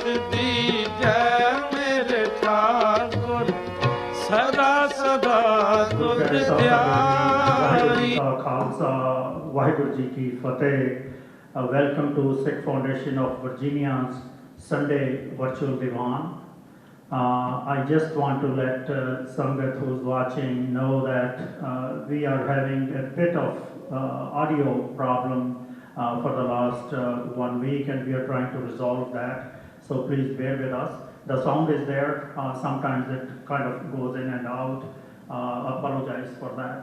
दीजै मेरे ठाकुर सदा सदा तुझ ध्याई। खालसा वाहिगुरु जी की फतेह। Welcome to Sikh Foundation of Virginia's Sunday Virtual Diwan. I just want to let Sangat who's watching know that we are having a bit of audio problem for the last 1 week, and we are trying to resolve that. So please bear with us. The sound is there. Sometimes it kind of goes in and out. Apologize for that.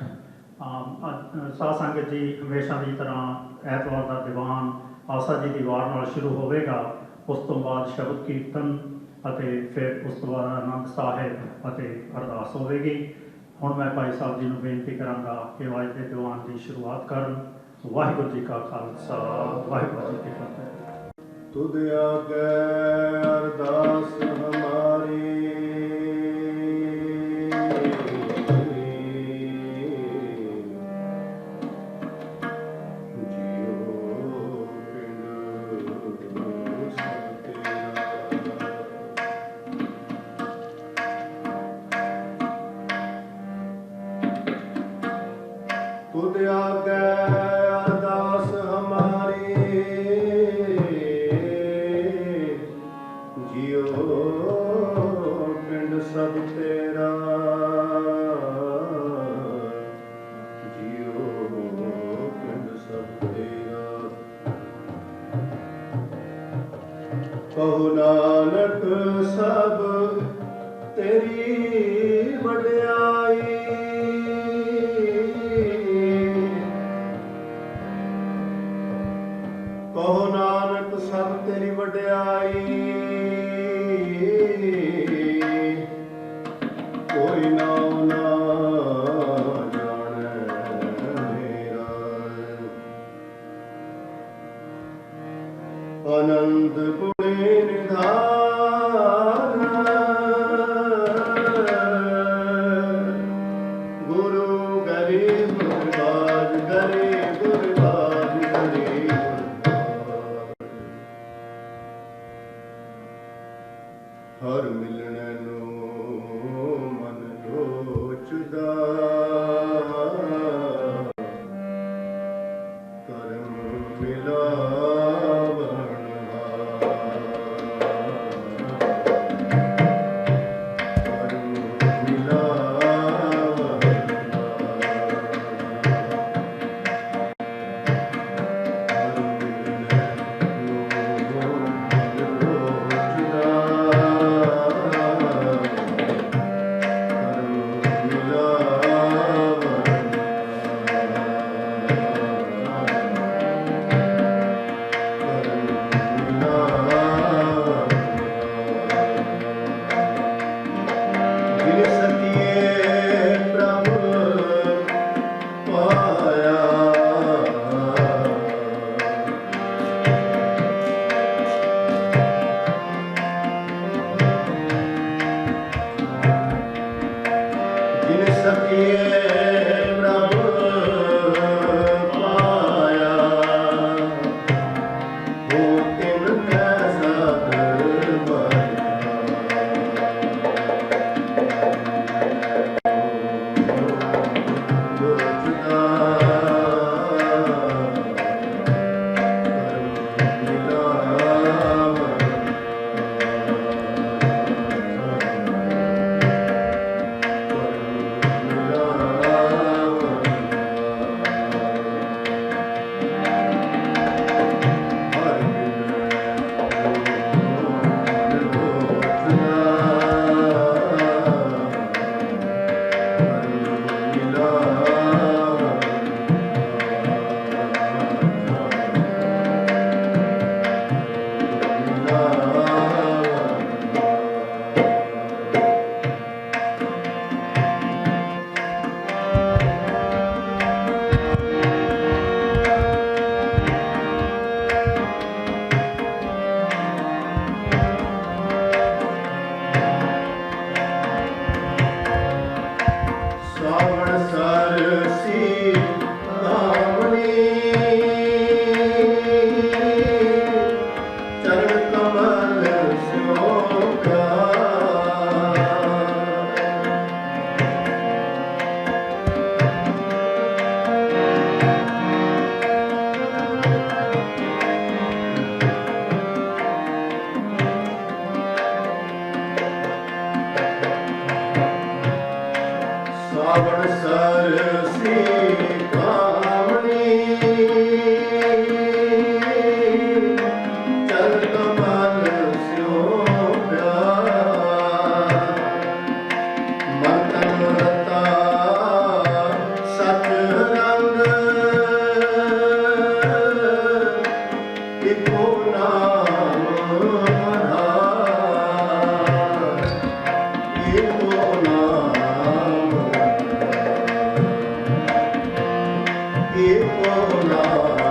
ਸਾਧ ਸੰਗਤ ਜੀ ਹਮੇਸ਼ਾ ਦੀ ਤਰ੍ਹਾਂ ਐਤਵਾਰ ਦਾ ਦੀਵਾਨ ਆਸਾ ਜੀ ਦੀ ਵਾਰ ਨਾਲ ਸ਼ੁਰੂ ਹੋਵੇਗਾ। ਉਸ ਤੋਂ ਬਾਅਦ ਸ਼ਬਦ ਕੀਰਤਨ ਅਤੇ ਫਿਰ ਉਸ ਤੋਂ ਬਾਅਦ ਆਨੰਦ ਸਾਹਿਬ ਅਤੇ ਅਰਦਾਸ ਹੋਵੇਗੀ। ਹੁਣ ਮੈਂ ਭਾਈ ਸਾਹਿਬ ਜੀ ਨੂੰ ਬੇਨਤੀ ਕਰਾਂਗਾ ਕਿ ਅੱਜ ਦੇ ਦੀਵਾਨ ਦੀ ਸ਼ੁਰੂਆਤ ਕਰਨ। ਵਾਹਿਗੁਰੂ ਜੀ ਕਾ ਖਾਲਸਾ ਵਾਹਿਗੁਰੂ ਜੀ ਕੀ ਫਤਿਹ। ਤੁਧ ਆਗੇ ਅਰਦਾਸ ਹਮਾਰੀ तुद आगे अरदास हमारी जियो पिंड सब तेरा जियो पिंड सब तेरा कहो नानक सब तेरी वड्याई कहो नानक सब तेरी वड्याई कोई नाम ना जाने मेरा अनंत गुणे निधान गुरु गरीब गुरबाज गरीब गुरबाज गरीब हर मिलने नो मन लोचदा करम मिलावण करम मिलावण हर मिलने नो मन लोचदा ਸਾਵਣ ਸਰਸੀ ਕਾਮਣੀ ਚਲ ਕਮਲ ਸਿਓ ਪਿਆਰ ਮਨ ਤਨ ਰਤਾ ਸਚ ਰੰਗ ਇਕੋ ਨਾਮ ਆਧਾਰ ਇਕੋ ਨਾਮ ਏਕੋ ਨਾਮ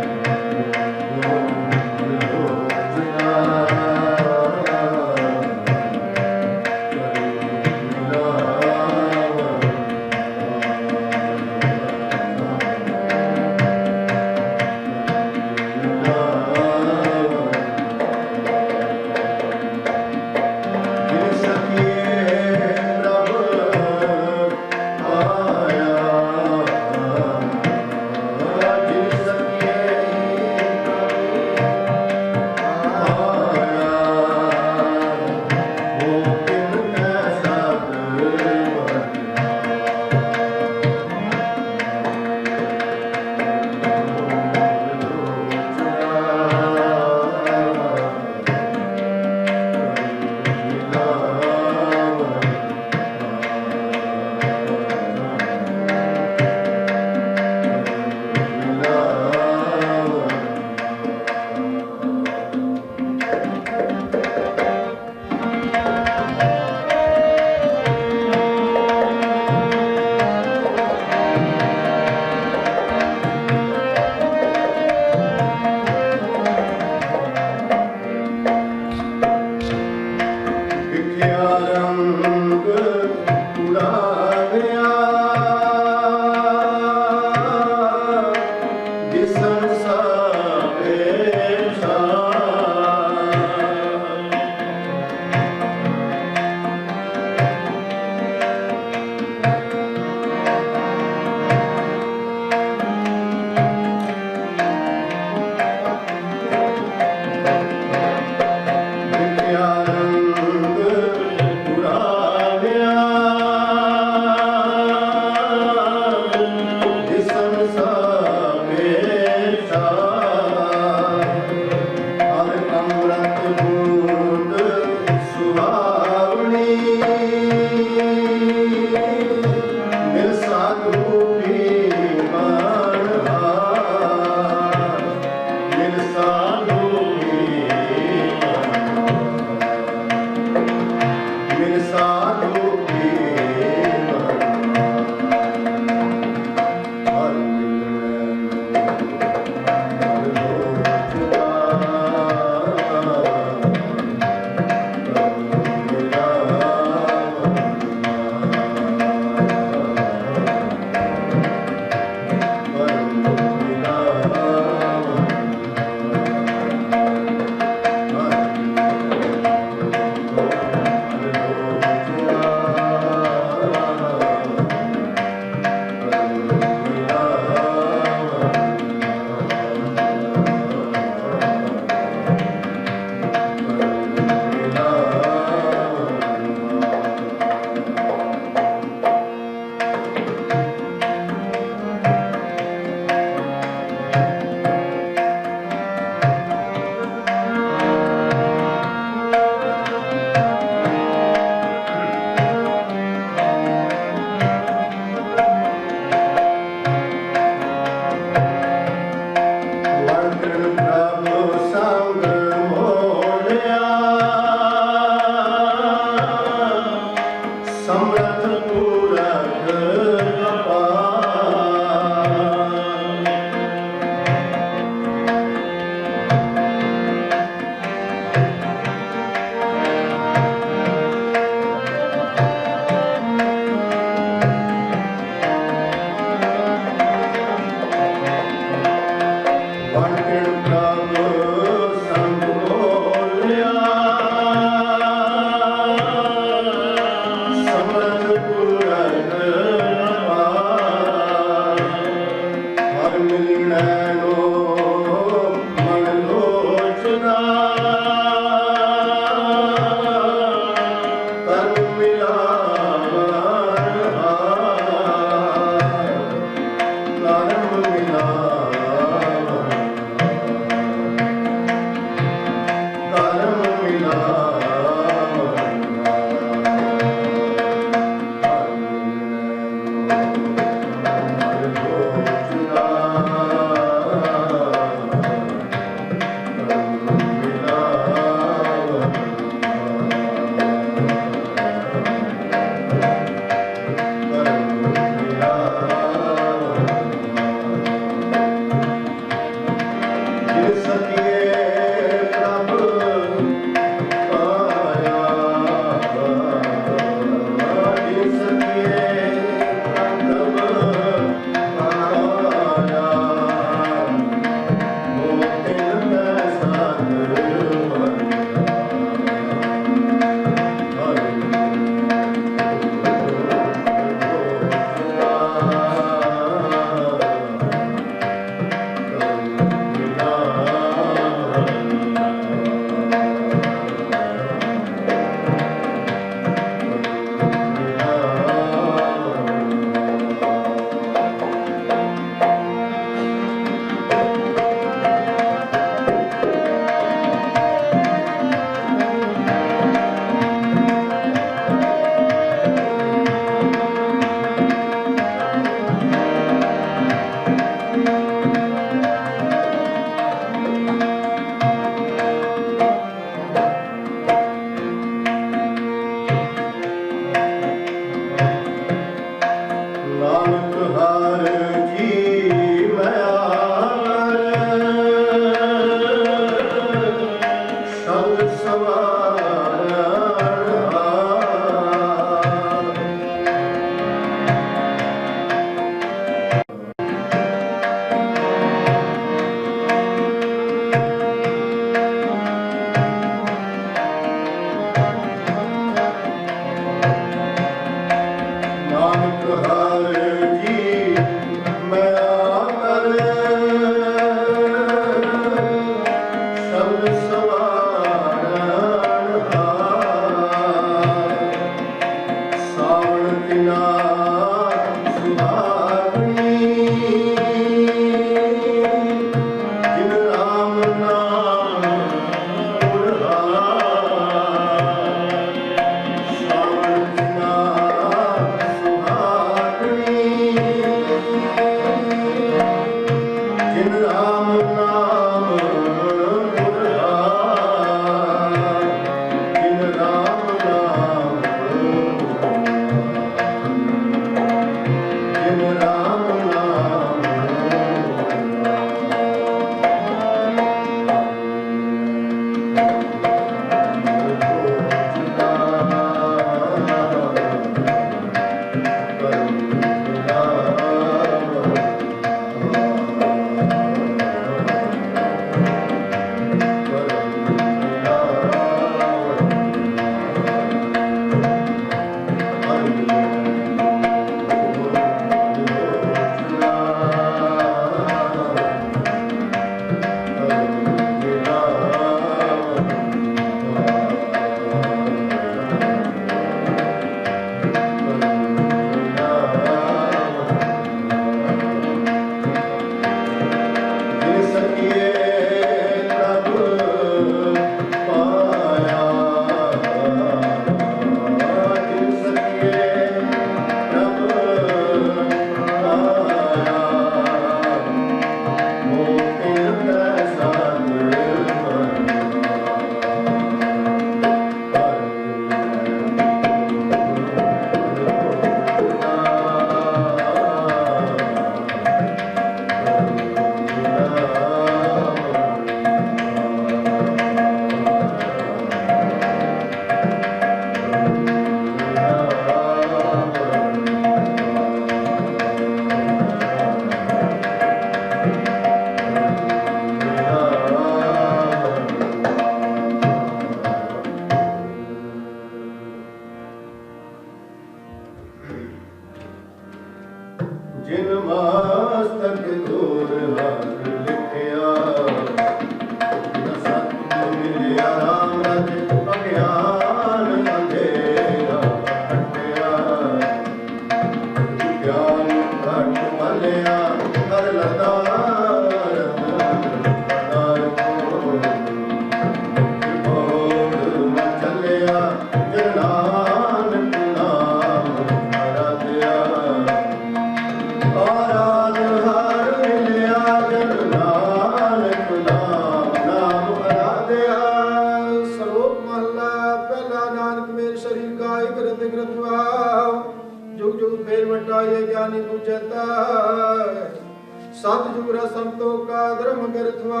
सतयुग संतो का धर्म गिरथवा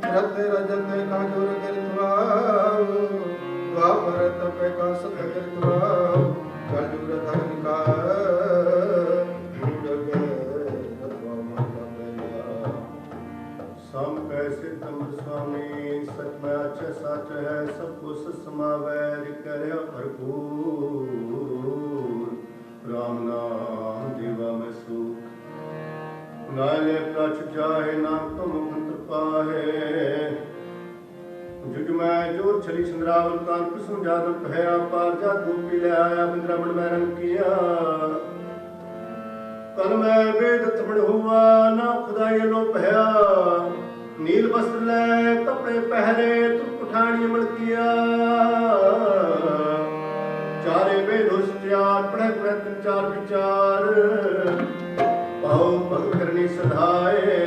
रत रजत का जोर गिरथवा द्वापर तप का सत गिरथवा कलयुग धर्म का सम कैसे तम स्वामी सच में अच्छा सच है सब कुछ समावैर करे भरपूर राम नाम देवा में सुख नाले प्रच जाए नाम तुम मंत्र पाए जुग में जोर छली संद्रावल कान कुसुम जादव है पार जा गोपी ले आया बिंद्रावण में रंग किया कल में वेद थमड़ हुआ ना खुदाई लो पहया नील वस्त्र ले कपड़े पहरे तुम उठानी अमल किया चारे वेद चार पढ़े पढ़े चार विचार पाओ भक्त करनी सधाए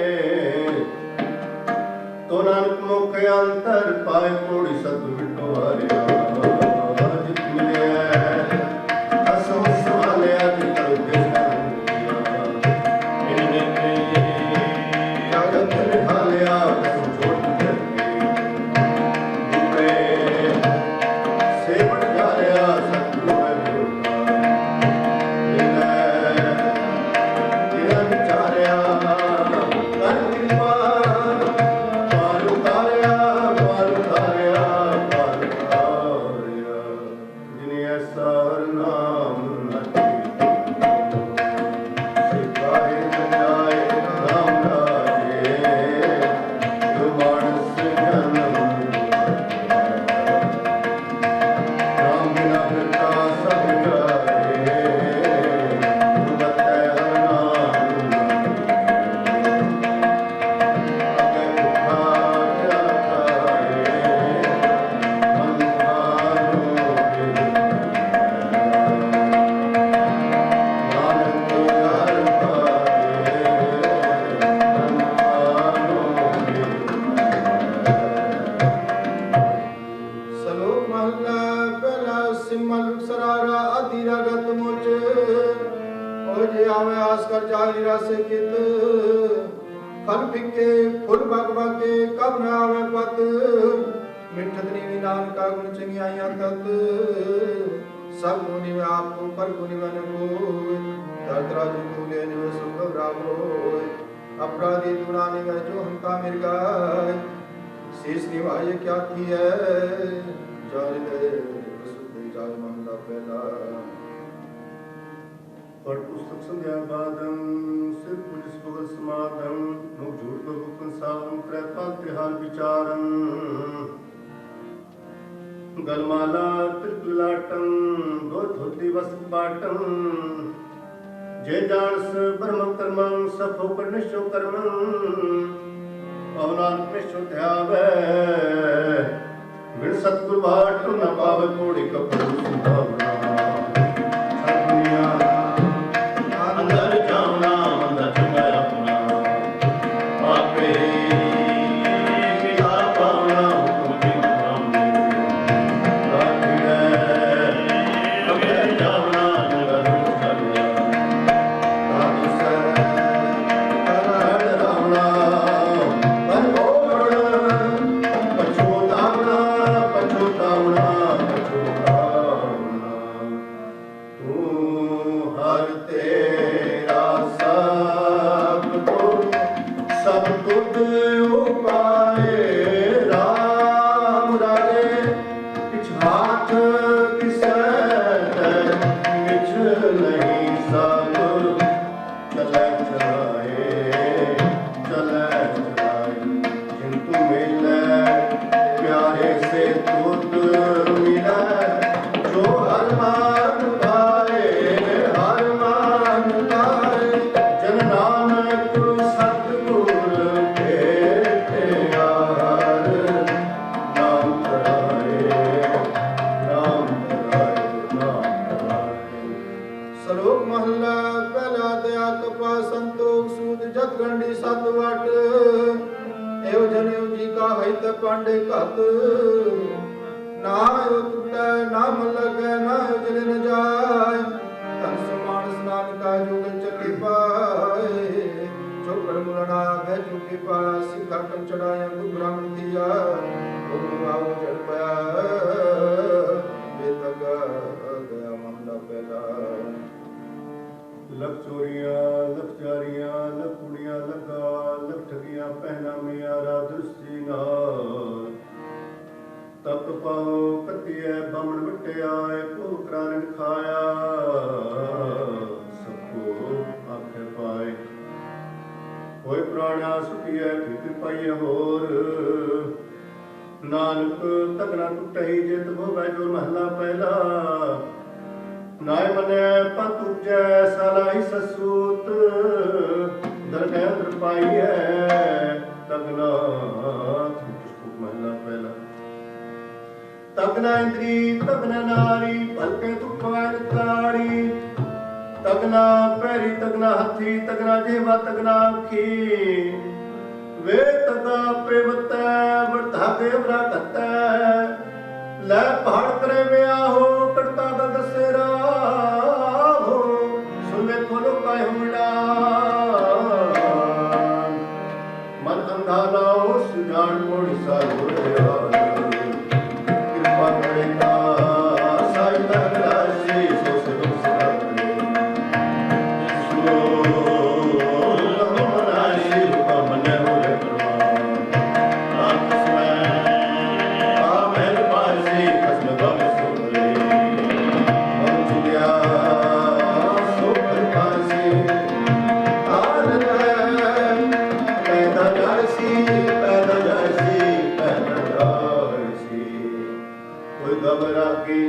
तो नानक मुख अंतर पाए कोड़ी सत बिटो हरिया जित मिले असम सवाले आदि करो देश अपराधी दुनाने में जो हमका मिल गए शीश निभाए क्या की है जाने दे जाय महंगा पहला पढ़ पुस्तक संध्या बादम सिर पुलिस बगल समादम मुख झूठ को गुप्तन सावम त्रैपांत हाल विचारम गलमाला त्रिपुलाटम दो धोती वस्त्र पाटम जय जानस ब्रह्म कर्मं सफो कर्णिशो कर्मं पवनान कृष्ण ध्यावे विण सतगुरु बाट न पावे कोड़ी कपड़ू सुधावना सदुनिया अंदर जावना मंदा चंगा अपना आपे किया पावना हुक्म की नाम राखिड़े अगर जावना पांडे कत ना टूटे नाम लगे ना जल न जाए तन समान स्नान का युग चली पाए कर मुलाना बैठू के पाला सिखा कर चढ़ाया गुरु ब्राह्मण दिया गुरु आओ चल पाया बेतगा गया मामला पहला लख चोरियां लख जारियां लख कुड़ियां लगा लख ठगियां पहना मियारा दृष्टि नाल तप पाओ कतिए बामण बटे आए को करान खाया सबको आखे पाए होए प्राणा सुखिए फिक्र पाइए होर नानक तगना टुटही जित भोगा जो महला पहला नाय मने पत उपजै सालाई ससूत दरगेंद्र पाइए तगना महला पहला तगना इंद्री तगना नारी भलके तुपान ताड़ी तगना पैरी तगना हथी तगना जेवा तगना अखी वे तगा प्रेमतै वर्धा देवरा कतै ਲੈ ਪਹਾੜ ਕਰੇ ਵਿਆ ਹੋ ਕੜਤਾ ਦਾ ਦਸੇਰਾ ਹੋ ਸੁਣ ਵੇਖੋ ਲੋਕਾਂ ਹੁਮੜਾ ਮਨ ਅੰਧਾ ਲਾਓ ਸੁਜਾਨ ਮੋੜੀ ਸਾਲੋ ਕਿਰਪਾ ਕਰੇ ਤਾ ਸਾਈ ਤਗੜਾ ਸੀ ਸੋ ਸਦੋ ਸਦਾਰੇ ਸੋ ਲਮਨਾਈ ਰੂਪਾ ਮਨੇ ਹੋਏ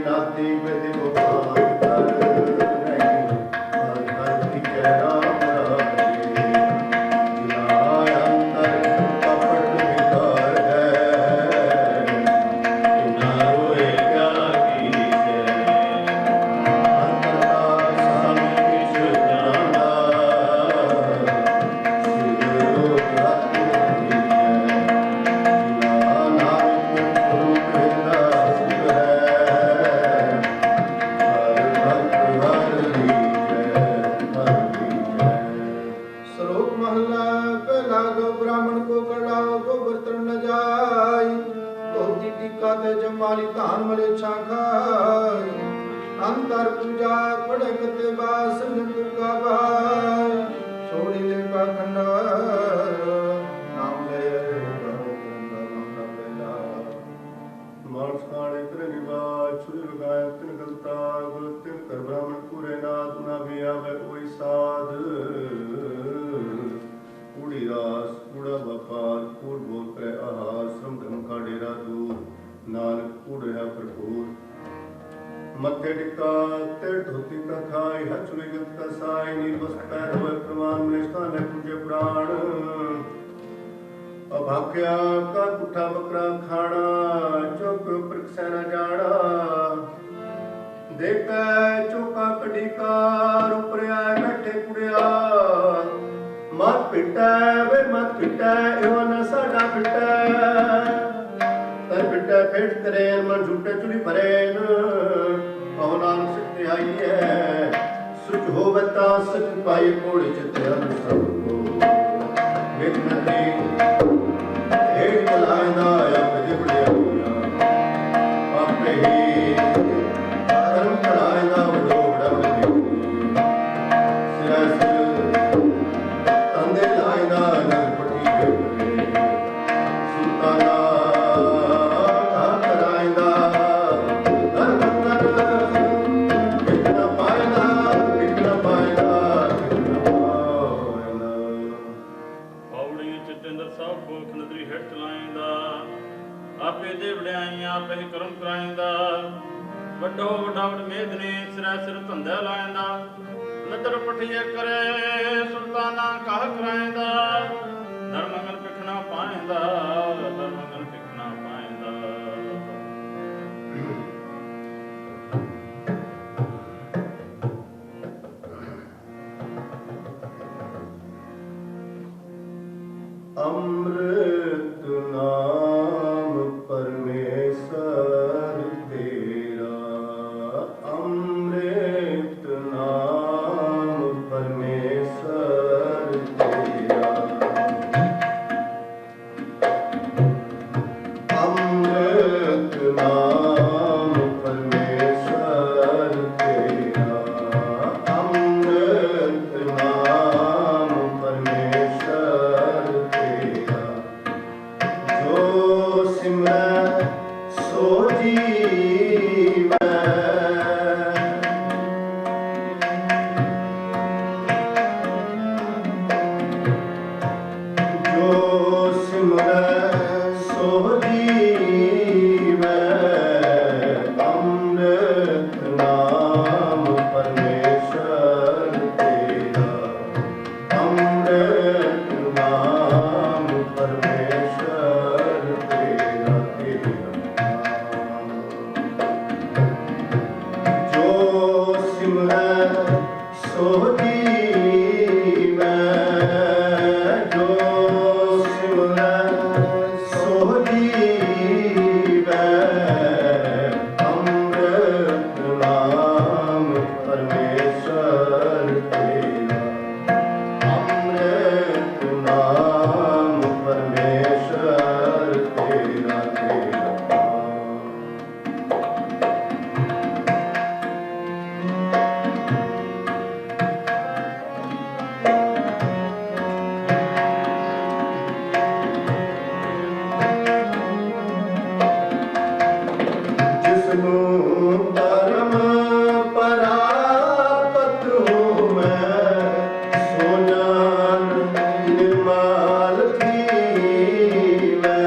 नाती बेदी गोपाल कर नहीं हर हर की राम राजे जिनाय अंतर कपट विकार है ना रोए क्या की से अंतरता सब किछ जाना सिरो रात जमाली धान मले छाखाई अंतर पूजा पड़े कते बास का भाई छोड़ी ले पाखंड नाम ले मानस खाने तेरे निवाज छुरी लगाए तिन गलता गुल तिन कर ब्राह्मण पूरे नाथ ना भी आवे कोई साध कूड़ी रास कूड़ा व्यापार कूड़ बोल करे आहार श्रम धर्म का डेरा दूर नानक कूड़ है भरपूर मत्थे टिका तेड़ धोती का खाई हचुरी गत का साई नीलवस पैर हुए प्रमाण मनिष्ठा ने पूजे प्राण अभाग्या का पुठा बकरा खाना चौक परीक्षा न जाना देख चौका कड़ी का ऊपर आए बैठे कुड़िया मत पिटा वे मत पिटा एवं न साडा पिटा तर पिटा फेट करे मन झूठे चुड़ी भरे कहो नानक शक्ति आई है सुच हो बता सच पाई कोड़ी चित्ते हम सबको विघ्न दे हे बलायना या बड़े आपे ही कर्म बलायना बड़ो बड़ा सिरा तंदे लायना नरपटी सुल्ताना आपे दे वड्याइयां आपे करम कराइंदा वड्डो वड्डा मेदने सिरा सिर धंधा लाइंदा नदर पठिए करे सुल्ताना काह कराइंदा धर्मंगल पिखना पाइंदा धर्मंगल पिखना पाइंदा अमृत नाम परमेश्वर तेरा अमृत नाम परमेश्वर तेरा ਸਿਮਰੈ ਸੋ ਜੀਵੈ। ਜੋ ਸਿਮਰੈ ਸੋ ਜੀਵੈ। ਅੰਮ੍ਰਿਤ ਨਾਮ ਪਰਮੇਸ਼ਰ ਤੇਰਾ। ਅੰਮ੍ਰਿਤ ਨਾਮ ਪਰਮੇਸ਼ਰ ਤੇਰਾ ਤੇਰਾ। ਜੋ ਸਿਮਰੈ ਸੋ ਜੀਵੈ। ਜੋ ਸਿਮਰੈ ਸੋ ਜੀਵੈ। ਅੰਮ੍ਰਿਤ ਨਾਮ ਪਰਮੇਸ਼ਰ ਤੇਰਾ। ਅੰਮ੍ਰਿਤ ਨਾਮ ਪਰਮੇਸ਼ਰ ਤੇਰਾ ਤੇਰਾ। ਜਿਸਨੂੰ ਧਰਮ ਪਰਾਪਤ ਹੋਵੈ। ਸੋ ਜਾਨ ਨਿਰਮਲ ਥੀਵੈ।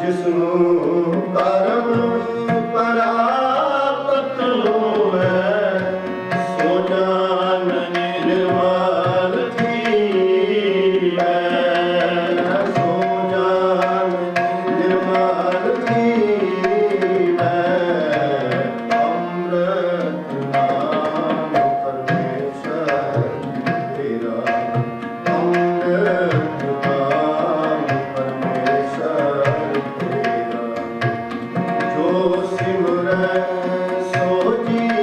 ਜਿਸਨੂੰ ਧਰਮ ਪਰਾਪਤ ਹੋਵੈ। ਸੋ ਜਾਨ ਨਿਰਮਲ ਥੀਵੈ। ਸੋ ਜਾਨ ਨਿਰਮਲ ਥੀਵੈ। ਅੰਮ੍ਰਿਤ ਨਾਮ ਪਰਮੇਸ਼ਰ ਤੇਰਾ। ਅੰਮ੍ਰਿਤ ਨਾਮ ਪਰਮੇਸ਼ਰ ਤੇਰਾ। ਜੋ ਸਿਮਰੈ ਸੋ ਜੀਵੈ।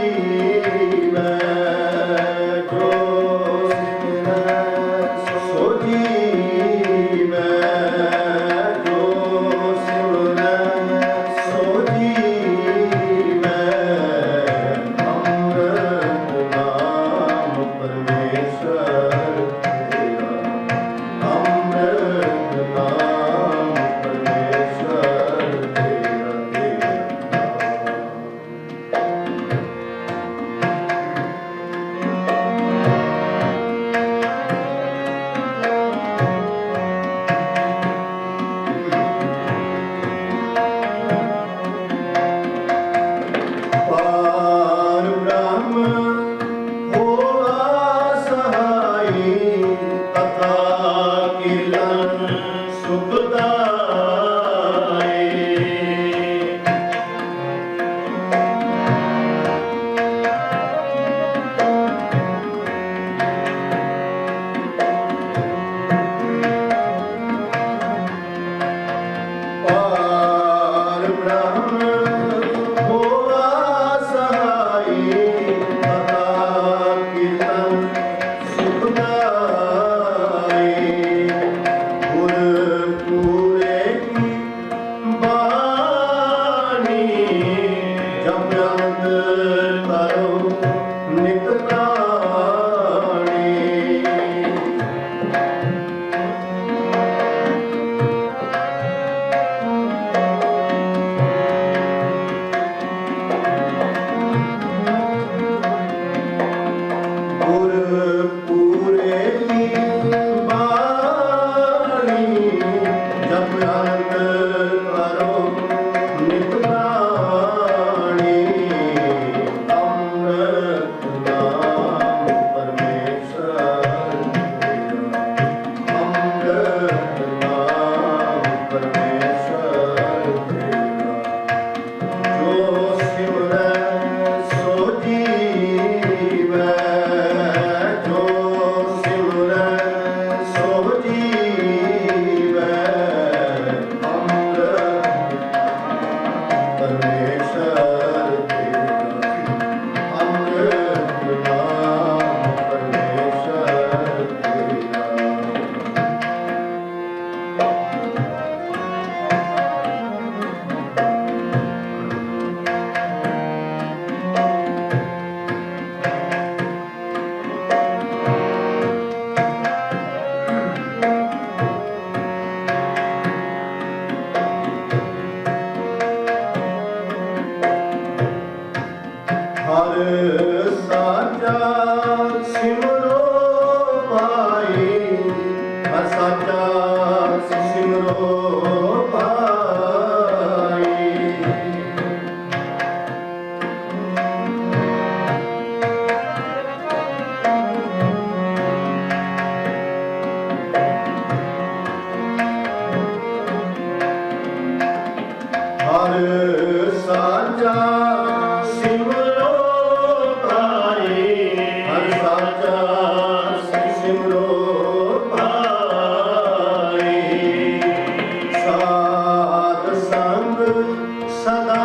ਹਰ ਸਾਚਾ ਸਿਮਰੋ ਭਾਈ, ਹਰ ਸਾਚਾ ਸਿਮਰੋ ਭਾਈ। ਸਾਧ ਸੰਗ ਸਦਾ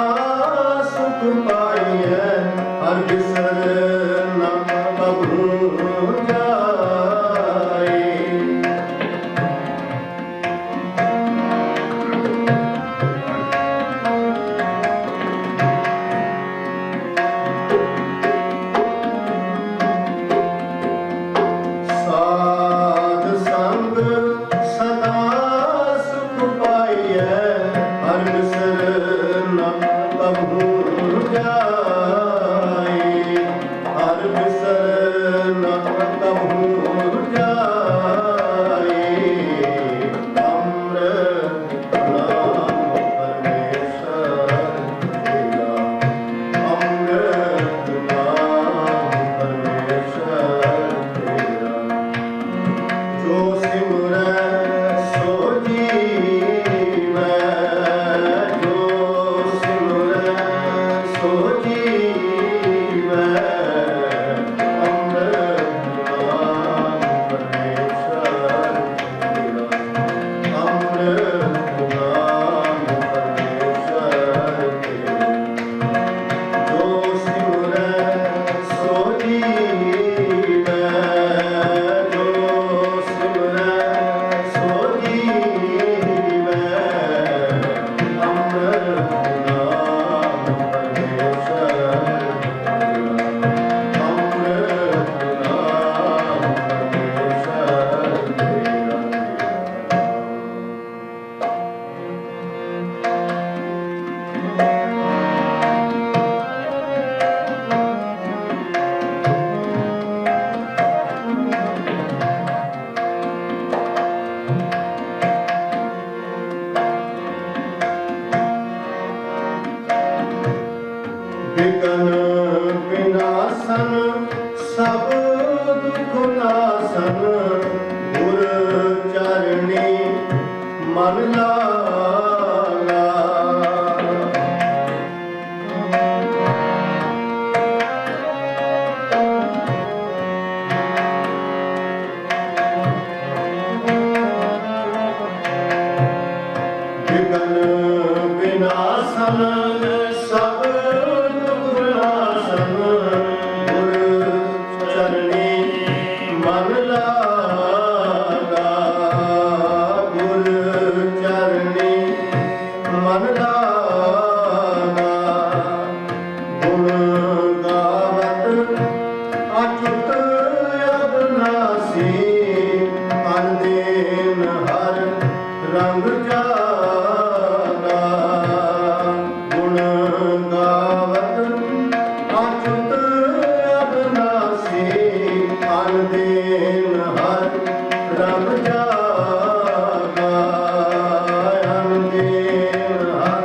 ਸੁਖ ਪਾਈਐ, ਹਰ ਬਿਸਰ ਨਾ ਕਬਹੂ ਜਾਏ। ਸਾਧ ਸੰਗ ਸਦਾ ਸੁਖ ਪਾਈਐ, ਹਰ ਬਿਸਰ ਨਾ ਕਬਹੂ ਜਾਏ। ਹਰ ਬਿਸਰ ਨਾ ਕਬਹੂ ਜਾਏ। ਅੰਮ੍ਰਿਤ ਨਾਮ ਪਰਮੇਸ਼ਰ ਤੇਰਾ, ਅੰਮ੍ਰਿਤ ਨਾਮ ਪਰਮੇਸ਼ਰ ਤੇਰਾ। ਜੋ ਸਿਮਰੈ ਸੋ ਜੀਵੈ, ਜੋ ਸਿਮਰੈ ਸੋ ਜੀਵੈ। ਅੰਮ੍ਰਿਤ ਨਾਮ ਪਰਮੇਸ਼ਰ ਤੇਰਾ, ਅੰਮ੍ਰਿਤ ਨਾਮ ਪਰਮੇਸ਼ਰ ਤੇਰਾ। ਜੋ ਸਿਮਰੈ ਸੋ ਜੀਵੈ, ਜੋ ਸਿਮਰੈ ਸੋ ਜੀਵੈ। ਅੰਮ੍ਰਿਤ ਨਾਮ ਪਰਮੇਸ਼ਰ ਤੇਰਾ, ਅੰਮ੍ਰਿਤ ਨਾਮ ਪਰਮੇਸ਼ਰ ਤੇਰਾ। ਬਿਗਨ ਬਿਨਾਸਨ ਸਭ ਦੁਖ ਨਾਸਨ, ਗੁਰ ਚਰਣੀ ਮਨ ਲਾਗਾ। ਬਿਗਨ ਬਿਨਾਸਨ ਸਭ ਦੁਖ ਨਾਸਨ, ਗੁਰ ਚਰਣੀ ਮਨ ਲਾਗਾ। ਗੁਰ ਚਰਣੀ ਮਨ ਲਾਗਾ। ਗੁਣ ਗਾਵਤ ਅਚੁੱਤ ਅਬਨਾਸੀ, ਅਨਦੇਨ ਹਰ ਰੰਗ ਜਾਗਾ। ਗੁਣ ਗਾਵਤ ਅਚੁੱਤ ਅਬਨਾਸੀ, ਅਨਦੇਨ ਹਰ ਰੰਗ ਜਾਗਾ। ਅਨਦੇਨ ਹਰ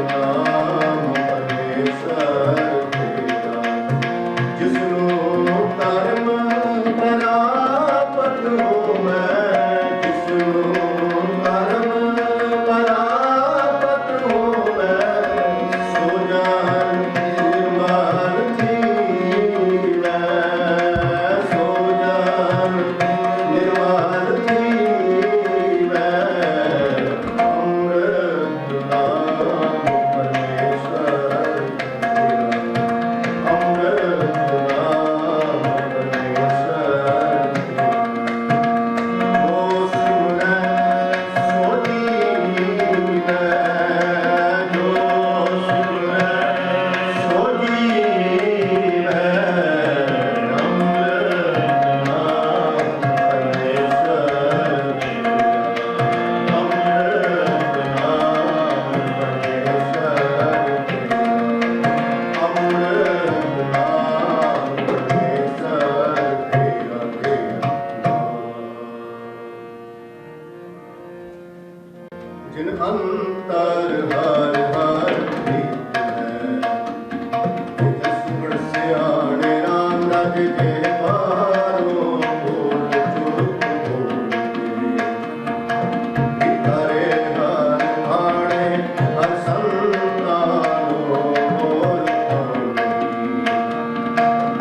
ਨਾਮ ਪਰਮੇਸ਼ਰ ਤੇਰਾ, ਜਿਸਨੂੰ ਕਰਮ ਪ੍ਰਾਪਤ ਹੋਵੇ, ਜਿਸਨੂੰ ਕਰਮ ਪ੍ਰਾਪਤ ਹੋਵੇ, ਸੋ ਜਨ ਨਿਰਮਲ ਜੀਵੈ, ਸੋ ਜਨ ਨਿਰਮਲ ਜੀਵੈ, ਅੰਮ੍ਰਿਤ ਨਾਮ ਪਰਮੇਸ਼ਰ ਤੇਰਾ, ਅੰਮ੍ਰਿਤ ਨਾਮ ਪਰਮੇਸ਼ਰ ਤੇਰਾ। ਜੋ ਸੁਣੈ ਸੋ ਜੀਵੈ, ਜੋ ਸੁਣੈ ਸੋ ਜੀਵੈ, ਅੰਮ੍ਰਿਤ ਨਾਮ ਪਰਮੇਸ਼ਰ ਤੇਰਾ, ਅੰਮ੍ਰਿਤ ਨਾਮ ਪਰਮੇਸ਼ਰ ਤੇਰਾ, ਅੰਮ੍ਰਿਤ ਨਾਮ ਪਰਮੇਸ਼ਰ ਤੇਰਾ। ਜਿਨ ਅੰਤਰ ਹਰ ਹਰ ਪ੍ਰੀਤ ਹੈ, ਜਿਸ ਗੁਣ ਸਿਆਣੇ ਰਾਮ ਰਾਜੇ ਜੇ ਪਾਰੋ, ਬੋਲ ਚੁੱਪ ਬੋਲ ਕਰੇ ਹਰ ਮਾਣੇ, ਹਰ ਸੰਤਾਨੋ ਬੋਲ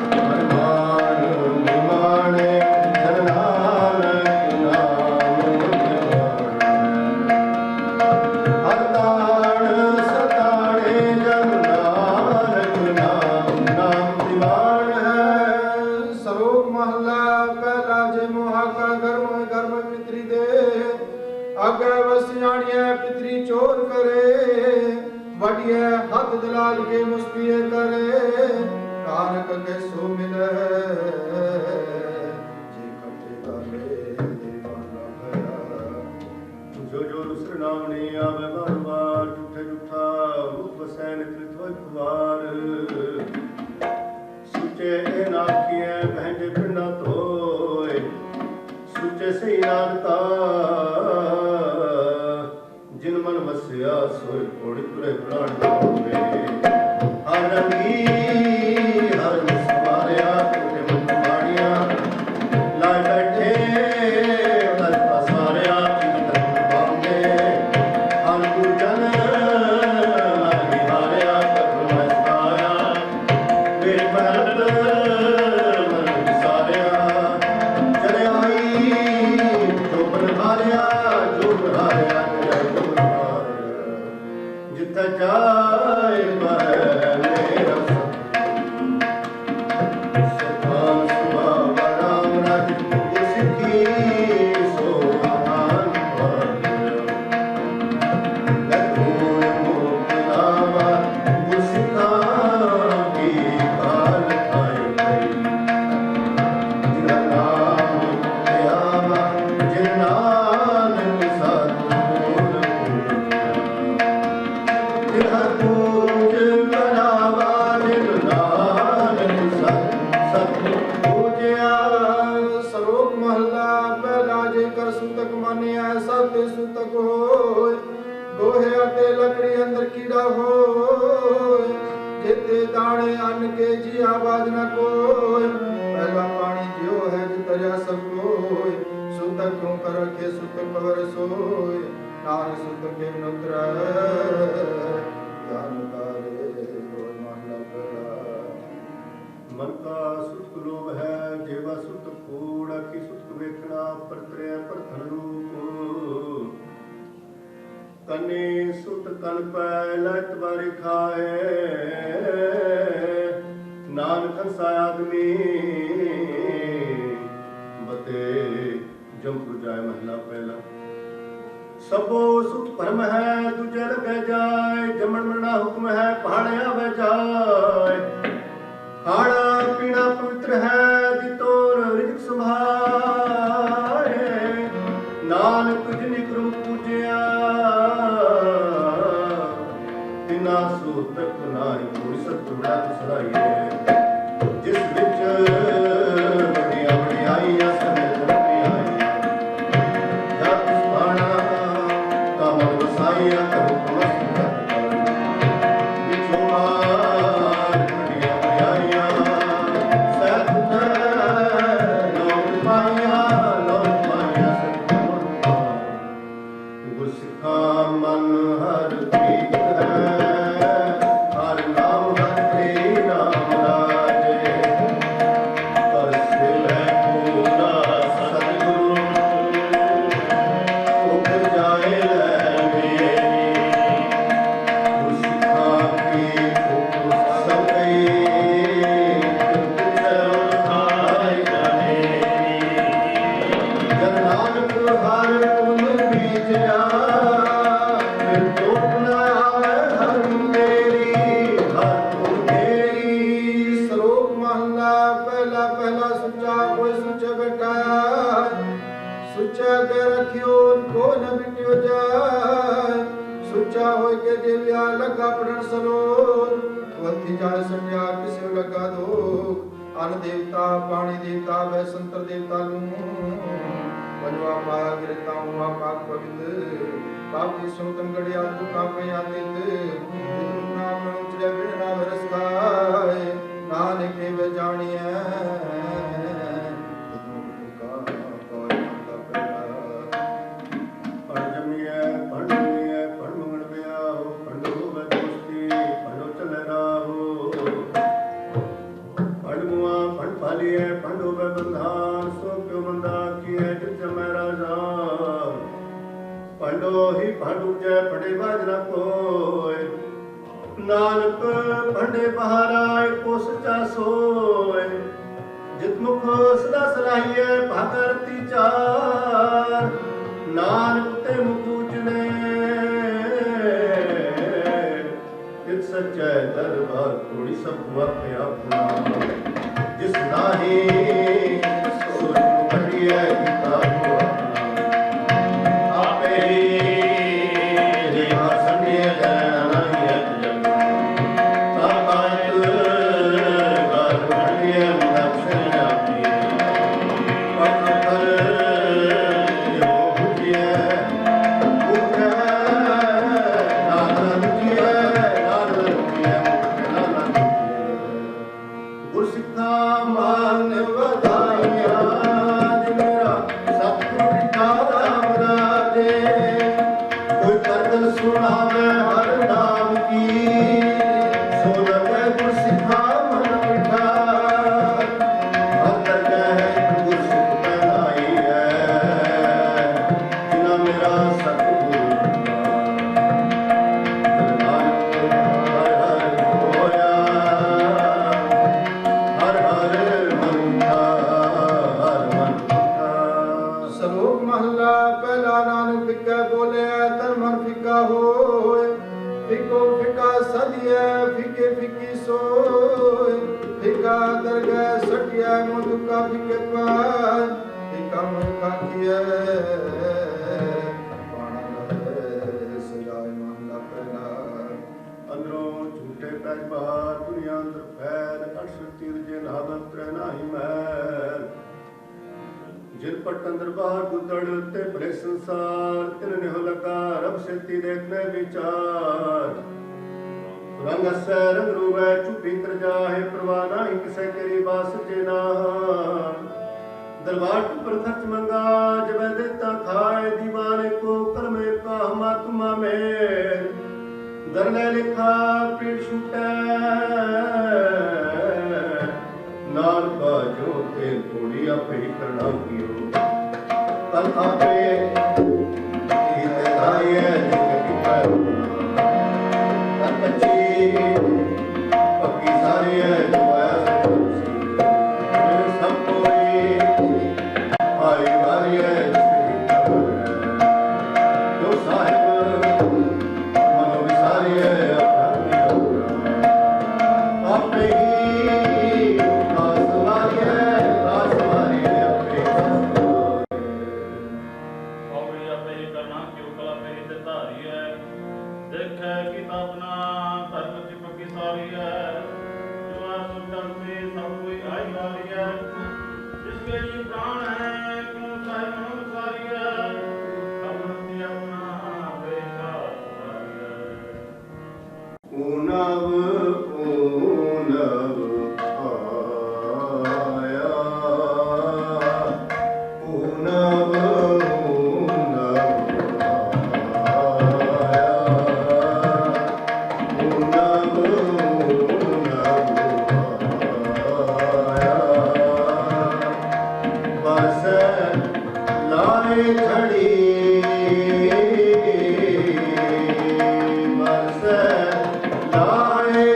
ਹਰ ਮਾਨ ਨਿਮਾਣੇ, ਜਨ ਨਾਨਕ ਨਾਮ ਨਿਮਾਣੇ, ਹਰ ਤਾਣ ਸਤਾਣੇ, ਜਨ ਨਾਨਕ ਨਾਮ ਨਾਮ ਨਿਮਾਣੇ। ਸ਼ਲੋਕ ਮਹਲਾ ਪਹਿਲਾ। ਜੇ ਮੋਹਾ ਕਾ ਗਰਮ ਗਰਮ ਪਿਤਰੀ ਦੇ, ਅਗੇ ਵਸਿਆਣੀਐ ਪਿਤਰੀ ਚੋਰ ਕਰੇ, ਵਡਿਐ ਹੱਥ ਦਲਾਲ ਕੇ ਮੁਸਕੀਏ ਕਰੇ, ਕਾਰਕ ਕੇ ਸੋ ਮਿਲੈ, ਜੇ ਖੱਟੇ ਗਾਲੇ ਦੇਵਾਨਾ ਭਇਆ। ਜੋ ਜੋ ਰੁਸਰ ਨਾਮ ਨੇ ਆਵੇ ਬਾਰ ਬਾਰ, ਝੂਠੇ ਝੂਠਾ ਰੂਪ ਵਸੈ ਨਿਕਲਿਤ ਹੋਇ ਖੁਆਰ। ਸੁਚੇ ਇਹ ਨਾਖੀਐ ਬਹਿੰਦੇ ਪਿੰਡਾਂ ਧੋਏ, ਸੁਚੇ ਸਹੀ ਨਾਨਕਾ ਜਿਨ ਮਨ ਵਸਿਆ ਸੋਇ ਕੋੜੀ ਤੁਰੇ ਪ੍ਰਾਣ ਹੋਵੇ। ਹਰ ਰੰਗੀ ਹਰ ਮੁਸਮਾਰਿਆ ਕੋਟੇ ਮੁਖ ਮਾੜੀਆਂ, ਲਾਇ ਬੈਠੇ ਹਰ ਪਸਾਰਿਆ ਜਿਨ ਤਨ ਪਾਉਂਦੇ, ਹਰ ਗੁਰਜਨ ਲਾਹੀ ਹਾਰਿਆ ਕਰਮ ਵਸਾਇਆ, ਮੇਰੇ ਮਹਲ ਮਨ ਵਿਸਾਰਿਆ, ਚਲੇ ਆਈ ਜੋ ਬਨ ਹਾਰਿਆ, ਜੋ ਬਨ ਹਾਰਿਆ ਜੋ ਬਨ ਹਾਰਿਆ, ਜਿੱਥੇ ਜਾਏ ਬਹਿ ਮੇਰਾ ਸਤਾਨ ਸੁਭਾਵ ਰਾਮ ਰਾਜ, ਇਹ ਸਿੱਖੀ ਸੋ ਆਨ ਪਾਇਆ। ਲਖੂਨ ਮੁਖ ਨਾਵਾ ਗੁਰ ਸਿੱਖਾਂ ਕੀ ਕਾਲ ਆਈ ਗਈ, ਜਿਨ੍ਹਾਂ ਨਾਮ ਲਿਆਵਾ, ਜਿਨ ਨਾਨਕ ਸਤਿਗੁਰ ਜਿਨ੍ਹਾਂ ਪੂਜ ਕਰਾਵਾ, ਜਿਨ ਨਾਨਕ ਸਤਿਗੁਰ ਪੂਜਿਆ। ਸ਼ਲੋਕ ਮਹਲਾ ਪਹਿਲਾ। ਜੇ ਕਰ ਸੁਤਕ ਮੰਨਿਆ, ਸਭ ਤੇ ਸੁਤਕ ਹੋਏ, ਗੋਹੇ ਅਤੇ ਲੱਕੜੀ ਅੰਦਰ ਕੀੜਾ ਹੋਏ, ਜਿਤੇ ਦਾਣੇ ਅੰਨ ਕੇ ਜੀ ਆਵਾਜ਼ ਨ ਕੋਇ, ਪਹਿਲਾ ਪਾਣੀ ਜਿਉ ਹੈ ਜਿ ਤਰਿਆ ਸਭ ਕੋਇ, ਸੁਤਕ ਕਿਉ ਕਰ ਰਖੇ ਸੁਤਕ ਪਵਰ ਸੋਇ, ਨਾਨਕ ਸੁਤਕ ਕੇ ਨ ਉਤਰੈ, ਗਿਆਨ ਕਾਰੇ ਹੋਇ ਮਹਲਾ ਪਹਿਲਾ। ਮਨ ਕਾ ਸੁਤਕ ਲੋਭ ਹੈ, ਜੇਵਾ ਸੁਤਕ ਕੂੜ, ਆਖੀ ਸੁਤਕ ਵੇਖਣਾ, ਪਰਤਰਿਆ ਪ੍ਰਥਨ ਰੂਪ। ਕਨੇ ਸੁਤ ਕਨ ਪੈ ਲਤ ਬਾਰੇ ਖਾਏ, ਨਾਨਕ ਹੰਸਾ ਆਦਮੀ ਬਤੇ ਜੰਪੁ ਜਾਏ। ਮਹਲਾ ਪਹਿਲਾ। ਸਭੋ ਸੁਖ ਭਰਮ ਹੈ, ਦੂਜੇ ਲਗੇ ਜਾਏ, ਜਮਣ ਮਰਣਾ ਹੁਕਮ ਹੈ, ਪਹਾੜ ਆਵੇ ਜਾਏ। ਖਾਣਾ ਪੀਣਾ ਪਵਿੱਤਰ ਹੈ, ਦਿਤੋਰ ਰਿਜਕ ਸੰਭਾਏ, ਨਾਨਕ ਜਿਨਿ ਗੁਰੂ ਪੂਜਿਆ, ਤਿਨਾ ਸੋ ਤਕ ਨਾਹੀ ਕੋਈ ਸਤਿਗੁਰਾਂ ਤੁ ਸਲਾਹੀਏ। ਜਿਸ ਵਿੱਚ ਵੱਡੀਆਂ ਵਡਿਆਈਆਂ ਸਮੇਤ ਵਡਿਆਈਆਂ, ਜਪ ਸੁਭਾਣਾ ਕਾ ਮਨ ਵਸਾਈਆ ਕਹੋ ਕਮਸ चलिया लगा पढ़न सलोक वंथी जाय सटिया किसे लगा दोख अन्न देवता पानी देवता वै संतर देवता लूं वनवा पाया गिरता हुआ पाक पवित्र पापी सोतन गड़िया दुखा पया नित नाम उचरे बिना रस खाए नानक के वे जानिए ही भाडू जय पड़े बाजना कोय नानक भंडे बहाराय को सचा सोय जित मुख सदा सलाहिए भागरती चार नानक ते मुख उजने तित सच्चे दरबार थोड़ी सब वक्त अपना जिस नाही सोच बढ़िया गीता को देखने विचार रंग रंग रूप चुपी कर जाहे परवाना ही किसे तेरी बास जेना दरबार पर खर्च मंगा जब देता खाए दीवाने को कर में का तुमा में दर ले लिखा पीठ छूटे नाल का जो तेल थोड़ी आप ही करना कियो कल आपे लाए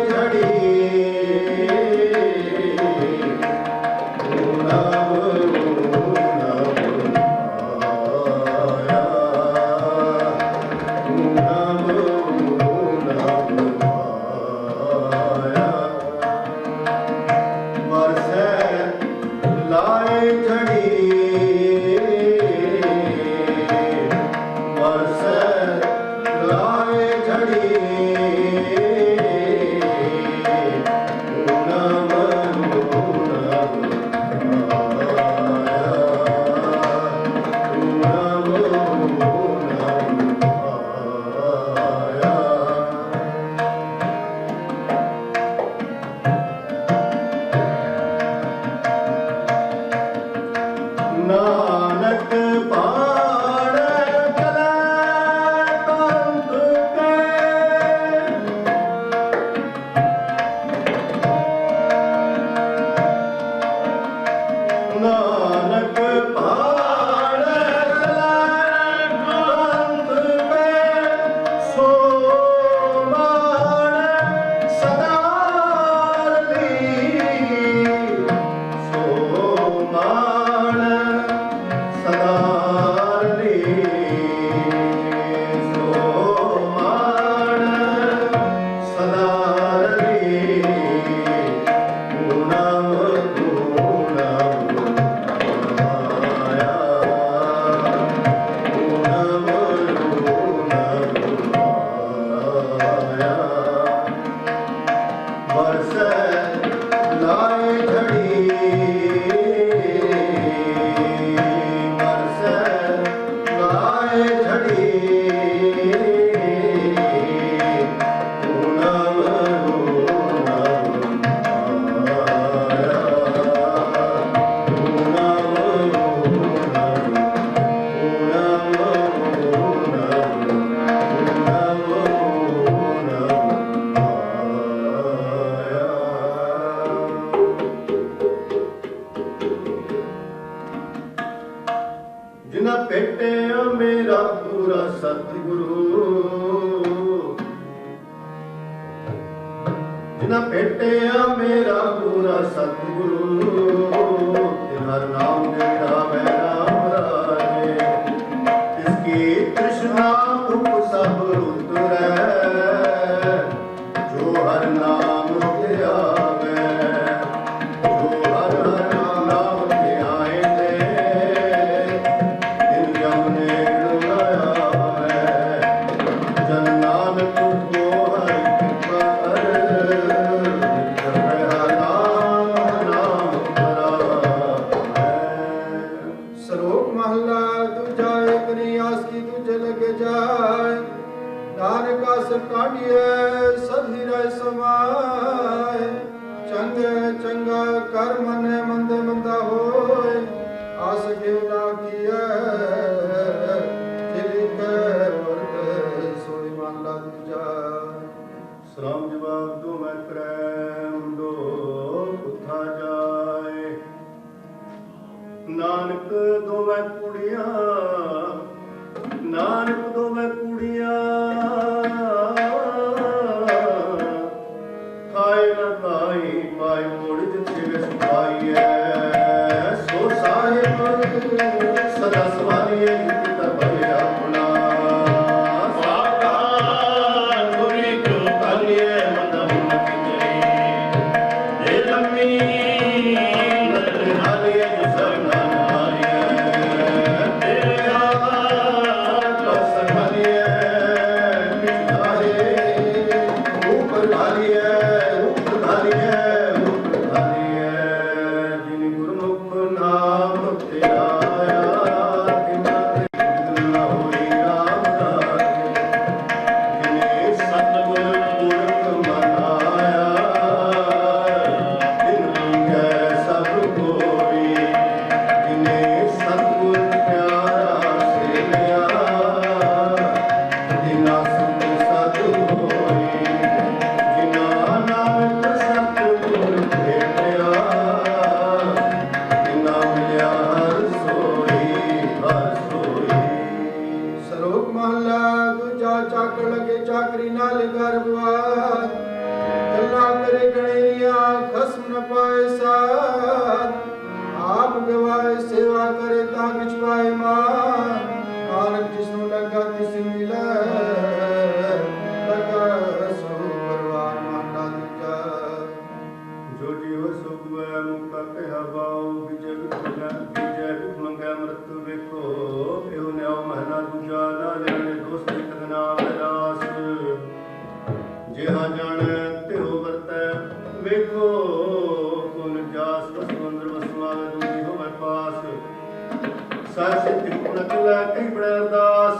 ਜਿਨਾ ਭੇਟਿਆ ਮੇਰਾ ਪੂਰਾ ਸਤਿਗੁਰੂ ਤੇ ਹਰ ਨਾਮ ਦੇ ਰਾਮੈ ਰਾਮ ਰਾਜੇ ਤਿਸਕੀ ਤ੍ਰਿਸ਼ਨਾ ਉਪ ਸਭ ਉਤਰੈ ਜੋ ਹਰ ਨਾਮ ਤੇ ਆਵੇ ਜੋ ਹਰ ਹਰ ਨਾਮ ਤੇ ਆਏ ਦੇ ਦਿਨ ਜਮਨੇ ਲੁਲਾਇਆ ਜਨ ਨਾਨਕ ਕੋ ਹਰਿ ਕਿਰਪਾ ਸ਼ਲੋਕ ਮਹਲਾ ਦੂਜਾ ਏਕ ਨਿਆਸ ਕੀ ਦੂਜੇ ਲਗੇ ਜਾਏ ਨਾਨਕ ਆਸ ਕਾਢੀਐ ਸਭੀ ਰਹਿ ਸਮਾਏ ਚੰਗੇ ਚੰਗਾ ਕਰ ਮਨੈ ਮੰਦੇ ਮੰਦਾ ਹੋਏ ਆਸ ਕਿਉ ਨਾ ਕੀਐ ਜਿਲਿ ਕੈ ਵਰਤ ਸੋਈ ਮਹਲਾ ਦੂਜਾ ਸਲਾਮ ਜਵਾਬ ਦੋ ਮੈਂ ਪ੍ਰੇਮ ਦੋ ਉਠਾ ਜਾਏ ਨਾਨਕ ਦੋਵੇਂ ਕੁੜੀਆਂ ਨਾਨਕ ਦੋਵੇਂ ਕੁੜੀਆਂ ਖਾਏ ਨਾ ਖਾਈ ਪਾਈ ਮੋੜ ਜਿੱਥੇ ਵੇ ਸੁਖਾਈਐ ਸੋ ਸਾਹਿਬ ਸਦਾ ਸਵਾਲੀਏ ਜਿਤ ਤਬੇ ਆਪਣਾ ਸ਼ਲੋਕ ਮਹਲਾ ਦੂਜਾ ਚੱਕ ਲਗੇ ਚਾਕਰੀ ਨਾਲ ਗਰਭਵਾਨ ਗੱਲਾਂ ਕਰੇ ਗਣੇਰੀਆਂ ਖਸਮ ਨ ਪਾਏ ਸਾਥ ਆਪ ਗਵਾਏ ਸੇਵਾ ਕਰੇ ਤਾਂ ਕਿਛ ਪਾਏ ਮਾਨ ਨਾਨਕ ਜਿਸਨੂੰ ਲੱਗਾ ਤਿਸ ਮਿਲੈ ਲਗਾ ਸੋ ਪਰਵਾਨ ਮਹਲਾ ਦੂਜਾ ਜੋ ਜੀਵ ਸੁਖ ਵੈ ਮੁਕਤਾ ਕਹਿ ਬਾਉ ਵਿਜੇ ਮੰਗੈ ਅੰਮ੍ਰਿਤ ਵੇਖੋ ਇਹੋ ਨਿਉ ਮਹਲਾ ਦੂਜਾ ਨਾ ਲੈਣੇ ਦੋਸਤੀ ਕਦਨਾ ਵਿਰਾਸ ਜਿਹਾ ਜਾਣੈ ਤਿਉ ਵਰਤੈ ਵੇਖੋ ਕੁਨ ਜਾਸ ਵਸਵੰਦਰ ਵਸਵਾਵੇ ਦੂਜੀ ਹੋਵੇ ਪਾਸ ਸਾਸ ਤਿਪਨ ਕਲਾ ਕਈ ਬੜਾ ਅਰਦਾਸ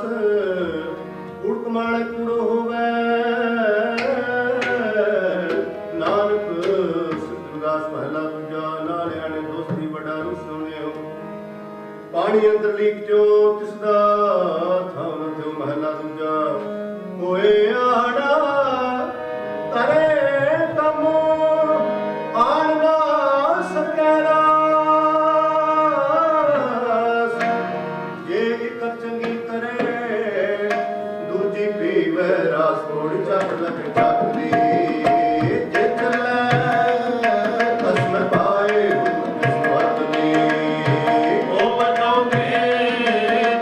ਉੜਕ ਮਾਣ ਕੂੜੋ ਹੋਵੇ ਨਾਨਕ ਸਤਿਗੁਰਦਾਸ ਮਹਲਾ ਦੂਜਾ ਨਾ ਲਿਆਣੇ ਦੋਸਤੀ ਬੜਾ ਰੁਸੋਨੇ ਹੋ ਪਾਣੀ ਅੰਦਰ ਲੀਕ ਜੋ ਤਿਸ ਦਾ ਥਾਂ ਨ ਥਿਉ ਮਹਲਾ ਦੂਜਾ ਹੋਏ ਆੜਾ ਤਰੇ ਤਮੋ ਆਣ ਨਾ ਸਕੈ ਰਾਸ ਜੇ ਇੱਕ ਚੰਗੀ ਕਰੇ ਦੂਜੀ ਪੀਵੇ ਰਾਸ ਕੋੜ ਚੱਕ ਲਗ ਚੱਕਦੀ ਜੇ ਚੱਲੇ ਕਸਮ ਪਾਏ ਸਵਰਤਨੀ ਉਹ ਬਤਾਉਂਦੇ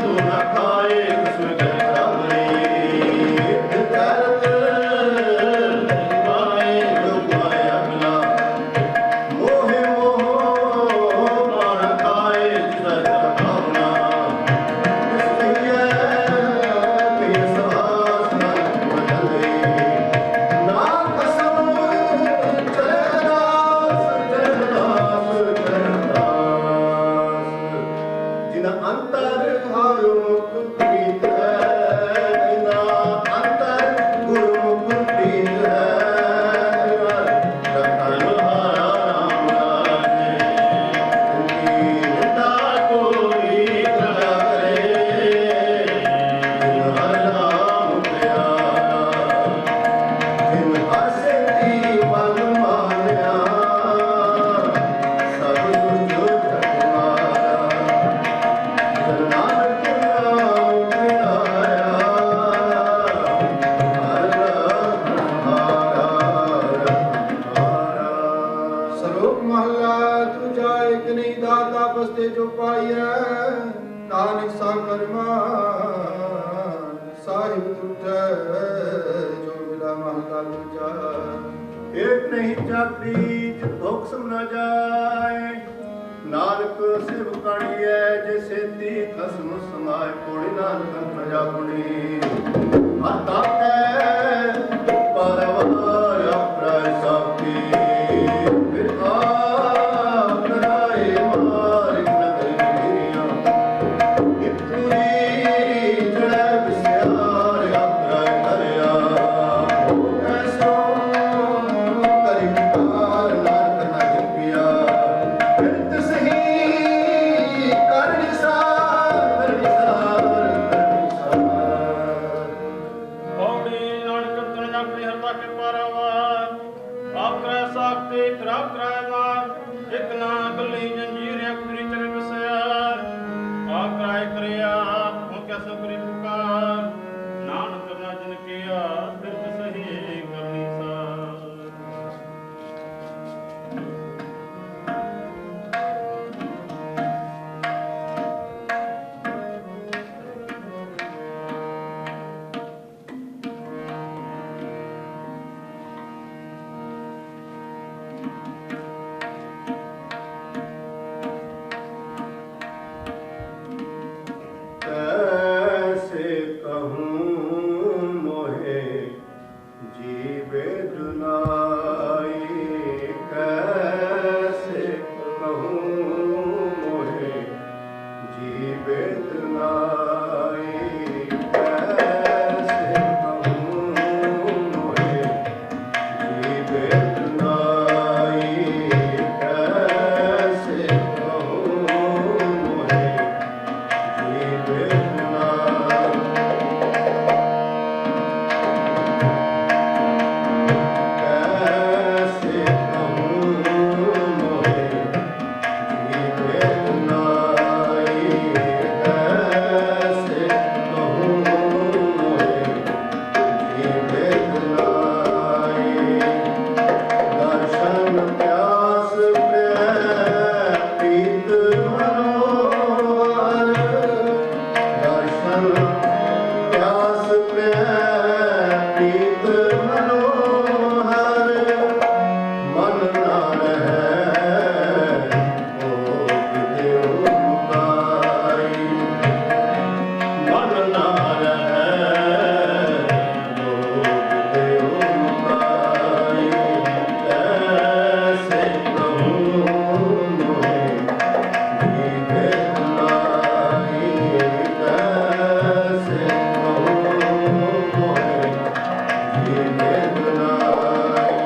ਤੂੰ ਨਾ ਖਾਏ ਕਸਮ ਕਰਾਵਰੀ ਕਰਤ ਪਾਏ ਲੋਕਾਇ ਅਗਲਾ ਮੋਹਿ ਮੋਹ ਮਾਣ ਖਾਏ ਜਿਸ ਭਾਵਨਾ ਅੰਤਰ ਹਰ ਮੁਖ ਪ੍ਰੀਤ ਹੈ ਜਿਨਾ ਅੰਤਰ ਗੁਰਮੁਖ ਪ੍ਰੀਤ ਹੈ ਰਖਣ ਹਾਰਾ ਰਾਮ ਰਾਜੇ ਤੁਮੀ ਨਿੰਦਾ ਕੋਈ ਕਰਾ ਕਰੇ ਜਿਨ ਹਰ ਨਾਮ ਪਿਆਰਾ ਜਿਨ ਹਰ ਸੇਤੀ ਮਨ ਮਾਨਿਆ ਸਭ ਜੋ ਜਗ ਮਾਰਾ ਨਾਨਕ ਨਾਮ ਧਿਆਇਆ ਹਰ ਹਰ एक नहीं चाकरी चित्तोक सम न जाए नानक सिव कणिए जैसे ती खसम समाय कोड़ी नानक प्रजा कुणी आता के परवार अप्रय साकी फिर आप कराए मार नगरिया इतनी जड़े बिस्यार अप्रय करया ऐसो करिकार नानक न जिपिया फिरत सही करनिसार पौड़ी नानक तन जाकरी हरता के पारावार आप कराए साखते फिर आप कराए मार एक ना गली जंजीर एक फिरी चले बसयार आप कराए करया हो कैसे करी पुकार नानक ना जिन किया फिर सही करनी सार कैसे कहूँ मोहे जीवे दुनाई कैसे कहूँ मोहे जीवे दुनाई कैसे कहूँ मोहे जीवे दुनाई कैसे कहूँ मोहे जीवे दुनाई कैसे कहूँ मोहे जीवे दुनाई कैसे कहूँ मोहे जीवे दुनाई दर्शन प्यास प्रीत मनोहर दर्शन प्यास प्रीत मनोहर मन ना रहे भोग देव मुकाई मन ना रहे भोग देव मुकाई कैसे कहूँ मोहे जीवे दुनाई कैसे कहूँ मोहे जीवे दुनाई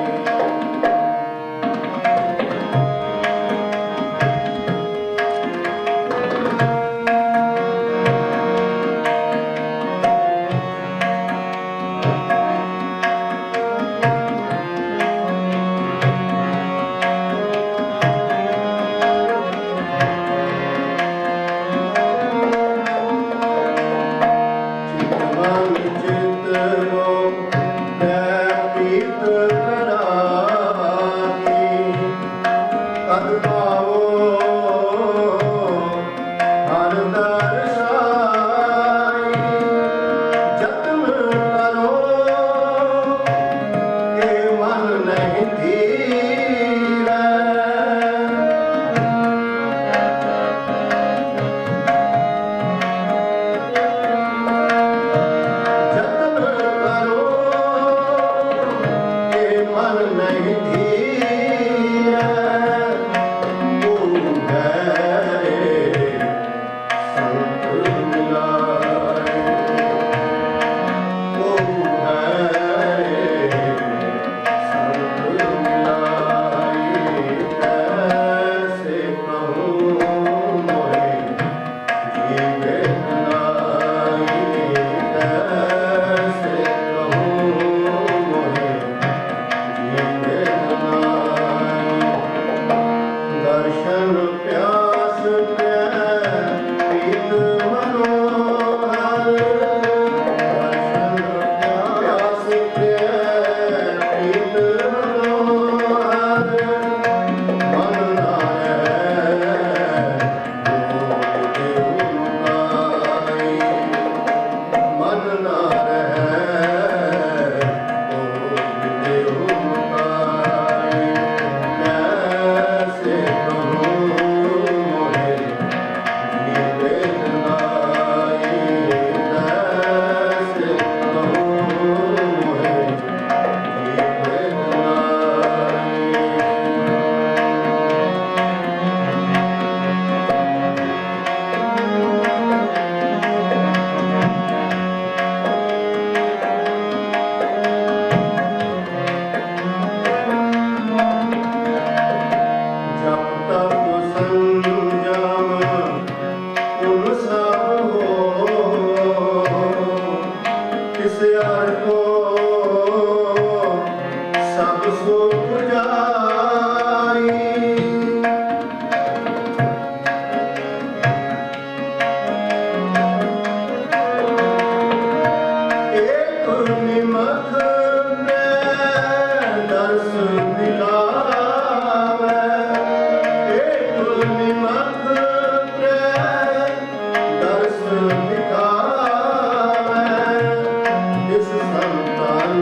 चितवन चितनो प्रीत करागी तद पावो हर दर्शाई जतन करो के मन नहीं धीरे जतन करो के ਸੁਖ ਜਾਈ। ਏਕ ਨਿਮਖ ਮੈਂ ਦਰਸ ਦਿਖਾਵੇ, ਏਕ ਨਿਮਖ ਮੈਂ ਦਰਸ ਦਿਖਾਵੇ। ਇਸ ਸੰਤਨ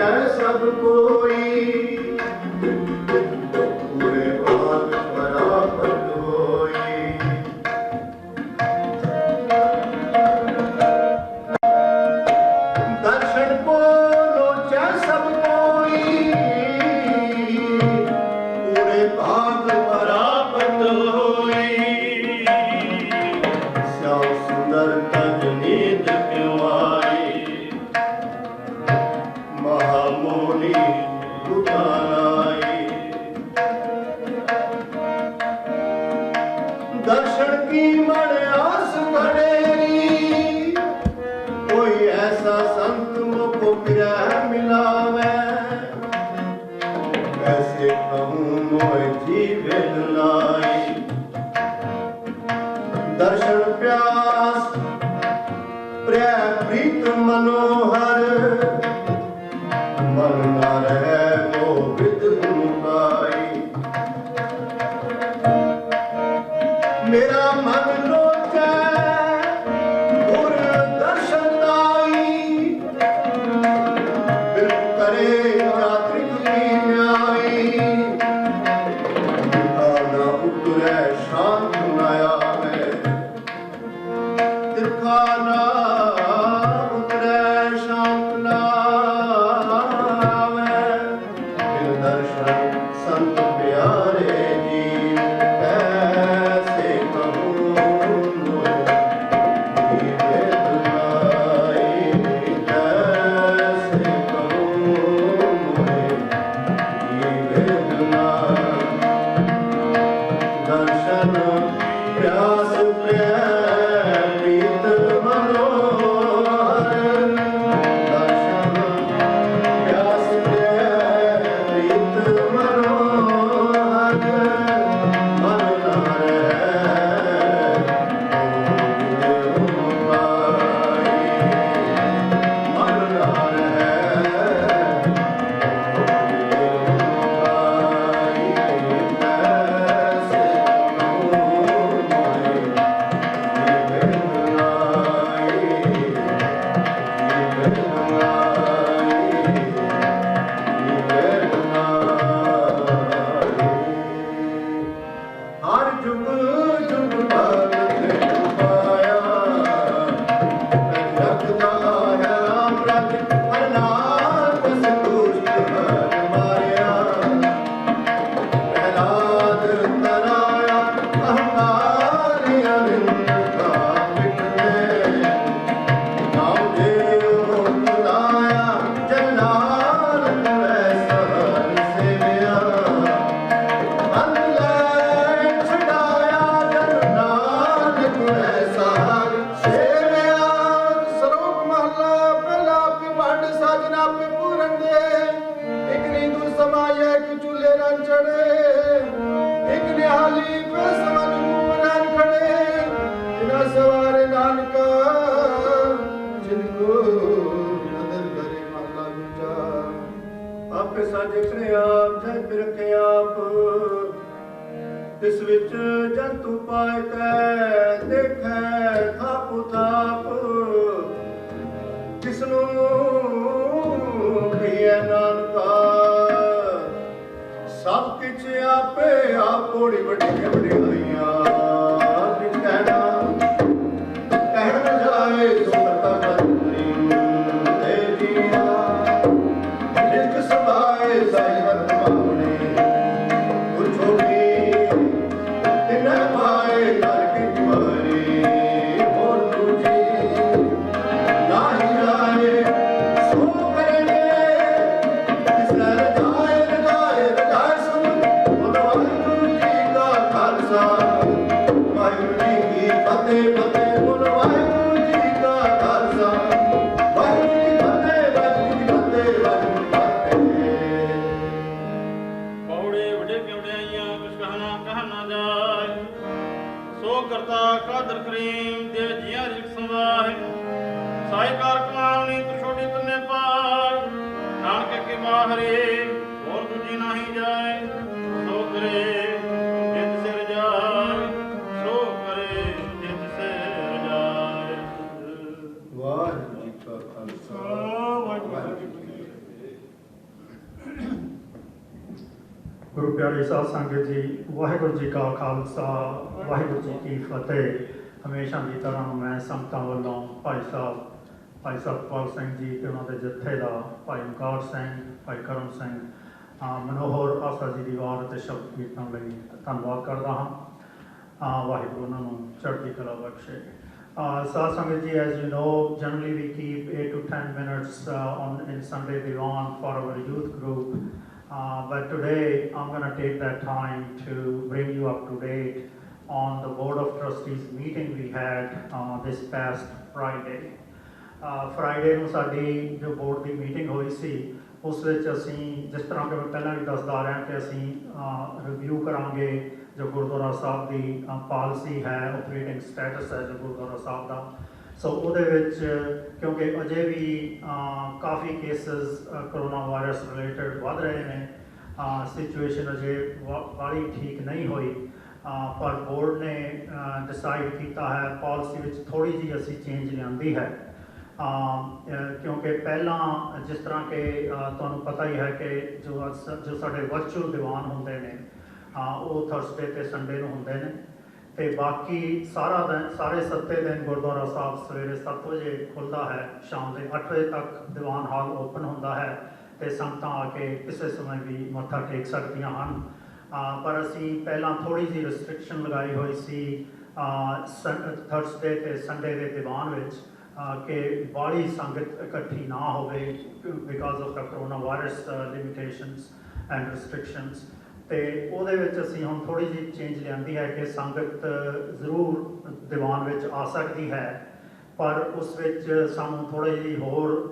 जय सब कोई पूरे भाग परापत होई। दर्शन को लोचा सब कोई पूरे भाग परापत होई। श्याम सुंदर तज नींद क्यों आई महामोनी दुकानाई। दर्शन की मन आस घड़ेरी कोई ऐसा संत मुझको फिर मिलावे। कैसे कहूँ मोह जीवन लाई। दर्शन प्यास प्रिय प्रीत मनोहर मन न रहे वो विद मुकाई। मेरा मन लोचे गुर दर्शन दाई। बिन करे यात्री की न्याई। न उतरे शांत न आवे। तिरखा न उतरे शांत न आवे। बिन दर्शन संत प्यारे जी कैसे कहूँ जीवे दुलाई। कैसे कहूँ जीवे दुलाई। दर्शन प्यास प्रीत मनोहर। दर्शन प्यास प्रीत मनोहर मन न रहे वो मुकाई। मन न रहे वो मुकाई। कैसे हर जुग जुग भगत पाया। रखदा है अमृत हर नाथ संतुष्ट हर माया। प्रहलाद तराया अहंकार अनिंद का मिटने। नाम देव बुलाया जलाल करे सहर सेविया। अंधले छुड़ाया जन नानक ऐसा सेविया। ਸਰੋਕ ਮਹੱਲਾ ਪਹਿਲਾ ਆਪੇ ਵੰਡ ਸਾਜਨਾ ਆਪੇ ਪੂਰਨ ਦੇ। ਇਕ ਨੀਂਦੂ ਸਮਾਇਆ ਇਕ ਚੁੱਲ੍ਹੇ ਨਾ ਚੜੇ। ਇਕ ਨਿਹਾਲੀ ਪੈ ਸਵਨ ਮੂਰਨ ਖੜੇ। ਜਿਨਾ ਸਵਾਰੇ ਨਾਨਕਾ ਜਿਨ ਕੋ ਨਦਰ ਕਰੇ ਮਹੱਲਾ ਦੂਜਾ। ਆਪੇ ਸਾਜੇ ਕਰੇ ਆਪ ਜੈ ਪਿ ਰਖੇ ਆਪ। ਤਿਸ ਵਿੱਚ ਜੰਤੂ ਪਾਇ ਕੈ ਦੇਖੈ ਥਾਪ ਥਾਪ। ਕਿਸਨੂੰ ਕਹੀਐ ਨਾਨਕਾ ਸਭ ਕਿਛ ਆਪੇ ਆਪ ਕੋੜੀ ਵੱਡੀ ਵਡਿਆਈਆਂ। ਕਿਛ ਕਹਿਣ ਨ ਜਾਏ ਸੋ ਕਰਤਾ ਕਰੀ ਤੇ ਜੀਆ। ਨਿਜ ਸਭਾਏ ਸਾਈ ਵਰਤ ਮਾਵਣੇ। ਗੁਰ ਛੋਟੀ ਤਿਨੈ ਪਾਏ ਕਰ ਕੀ ਵਾਰੀ। ਹੋਰ ਦੂਜੀ ਨਾਹੀ ਜਾਏ ਸੋ ਕਰਨੇ। ਜਿਸ ਨਰ ਜਾਏ ਰਜਾਏ ਰਜਾਏ ਸੁਣ। ਬੋਲ ਵਾਹਿਗੁਰੂ ਜੀ ਕਾ ਖਾਲਸਾ ਵਾਹਿਗੁਰੂ ਜੀ ਕੀ ਫਤਿਹ। ਫਤਿਹ ਬੋਲ ਵਾਹਿਗੁਰੂ ਜੀ ਕਾ ਖਾਲਸਾ ਵਾਹਿਗੁਰੂ ਜੀ ਕੀ ਫਤਿਹ। ਵਾਹਿਗੁਰੂ ਜੀ ਕੀ ਫਤਿਹ। ਵਾਹਿਗੁਰੂ ਜੀ ਕੀ ਫਤਿਹ। ਪੌੜੇ ਵੱਡੇ ਪਿਉੜਿਆਈਆਂ ਕੁਛ ਕਹਿ ਨਾ ਜਾਏ। ਸੋ ਕਰਤਾ ਕਾਦਰ ਕਰੀਮ ਦੇ ਜੀਆਂ ਰਿਕ ਸੰਵਾਹਿ। ਸਾਈ ਕਾਰ ਕਮਾਉਣੀ ਤੂੰ ਛੋਟੀ ਤੰਨੇ ਪਾਰ। ਨਾਨਕ ਕੇ ਮਾਹਰੇ ਹੋਰ ਦੂਜੀ ਨਹੀਂ ਜਾਏ। ਸੋ ਕਰੇ ਜਿਤ ਸਿਰ ਜਾਏ। ਸੋ ਕਰੇ ਜਿਤ ਸਿਰ ਜਾਏ। ਵਾਹਿਗੁਰੂ ਜੀ ਕਾ ਖਾਲਸਾ ਵਾਹਿਗੁਰੂ ਜੀ ਕੀ ਫਤਿਹ। ਗੁਰੂ ਪਿਆਰੇ ਸਾਧ ਸੰਗਤ ਜੀ, ਵਾਹਿਗੁਰੂ ਜੀ ਕਾ ਖਾਲਸਾ, ਵਾਹਿਗੁਰੂ ਜੀ ਕੀ ਫਤਿਹ। ਹਮੇਸ਼ਾ ਦੀ ਤਰ੍ਹਾਂ ਮੈਂ ਸੰਗਤਾਂ ਵੱਲੋਂ ਭਾਈ ਸਤਪਾਲ ਸਿੰਘ ਜੀ ਤੇ ਉਹਨਾਂ ਦੇ ਜੱਥੇ ਦਾ ਭਾਈ ਮੁਕਾਰ ਸਿੰਘ, ਭਾਈ ਕਰਮ ਸਿੰਘ, ਮਨੋਹਰ ਆਸਾ ਜੀ ਦੀ ਵਾਰ ਅਤੇ ਸ਼ਬਦ ਕੀਰਤਨ ਲਈ ਧੰਨਵਾਦ ਕਰਦਾ ਹਾਂ। ਵਾਹਿਗੁਰੂ ਉਹਨਾਂ ਨੂੰ ਚੜ੍ਹਦੀ ਕਲਾ ਬਖਸ਼ੇ। Sad Sangat ji, as you know, generally we keep 8 to 10 minutes in Sunday Diwan for our youth group. But today I'm going to take that time to bring you up to date on the Board of Trustees meeting we had this past Friday. Friday ਨੂੰ ਸਾਡੀ ਜੋ board ਦੀ meeting ਹੋਈ ਸੀ, ਉਸ ਵਿੱਚ ਅਸੀਂ ਜਿਸ ਤਰ੍ਹਾਂ ਕਿ ਮੈਂ ਪਹਿਲਾਂ ਵੀ ਦੱਸਦਾ ਰਿਹਾ ਕਿ ਅਸੀਂ ਰਿਵਿਊ ਕਰਾਂਗੇ ਜੋ ਗੁਰਦੁਆਰਾ ਸਾਹਿਬ ਦੀ ਪਾਲਿਸੀ ਹੈ, ਆਪਰੇਟਿੰਗ ਸਟੇਟਸ ਹੈ ਜੋ ਗੁਰਦੁਆਰਾ ਸਾਹਿਬ ਦਾ। ਸੋ ਉਹਦੇ ਵਿੱਚ ਕਿਉਂਕਿ ਅਜੇ ਵੀ ਕਾਫੀ ਕੇਸਿਸ ਕਰੋਨਾ ਵਾਇਰਸ ਰਿਲੇਟਡ ਵੱਧ ਰਹੇ ਨੇ, ਸਿਚੁਏਸ਼ਨ ਅਜੇ ਬਾਹਲੀ ਠੀਕ ਨਹੀਂ ਹੋਈ, ਪਰ ਬੋਰਡ ਨੇ ਡਿਸਾਈਡ ਕੀਤਾ ਹੈ, ਪਾਲਿਸੀ ਵਿੱਚ ਥੋੜ੍ਹੀ ਜਿਹੀ ਅਸੀਂ ਚੇਂਜ ਲਿਆਂਦੀ ਹੈ। ਕਿਉਂਕਿ ਪਹਿਲਾਂ ਜਿਸ ਤਰ੍ਹਾਂ ਕਿ ਤੁਹਾਨੂੰ ਪਤਾ ਹੀ ਹੈ ਕਿ ਜੋ ਸਾਡੇ ਵਰਚੁਅਲ ਦੀਵਾਨ ਹੁੰਦੇ ਨੇ ਉਹ ਥਰਸਡੇ ਅਤੇ ਸੰਡੇ ਨੂੰ ਹੁੰਦੇ ਨੇ, ਅਤੇ ਬਾਕੀ ਸਾਰੇ 7 ਦਿਨ ਗੁਰਦੁਆਰਾ ਸਾਹਿਬ ਸਵੇਰੇ 7 ਵਜੇ ਖੁੱਲ੍ਹਦਾ ਹੈ, ਸ਼ਾਮ ਦੇ 8 ਵਜੇ ਤੱਕ ਦੀਵਾਨ ਹਾਲ ਓਪਨ ਹੁੰਦਾ ਹੈ ਅਤੇ ਸੰਗਤਾਂ ਆ ਕੇ ਕਿਸੇ ਸਮੇਂ ਵੀ ਮੱਥਾ ਟੇਕ ਸਕਦੀਆਂ ਹਨ। ਪਰ ਅਸੀਂ ਪਹਿਲਾਂ ਥੋੜ੍ਹੀ ਜਿਹੀ ਰਿਸਟ੍ਰਿਕਸ਼ਨ ਲਗਾਈ ਹੋਈ ਸੀ ਥਰਸਡੇ ਅਤੇ ਸੰਡੇ ਦੇ ਦੀਵਾਨ ਵਿੱਚ ਕਿ ਬਾਹਲੀ ਸੰਗਤ ਇਕੱਠੀ ਨਾ ਹੋਵੇ because of the corona virus limitations and restrictions. ਅਤੇ ਉਹਦੇ ਵਿੱਚ ਅਸੀਂ ਹੁਣ ਥੋੜ੍ਹੀ ਜਿਹੀ ਚੇਂਜ ਲਿਆਂਦੀ ਹੈ ਕਿ ਸੰਗਤ ਜ਼ਰੂਰ ਦੀਵਾਨ ਵਿੱਚ ਆ ਸਕਦੀ ਹੈ, ਪਰ ਉਸ ਵਿੱਚ ਸਾਨੂੰ ਥੋੜ੍ਹੀ ਜਿਹੀ ਹੋਰ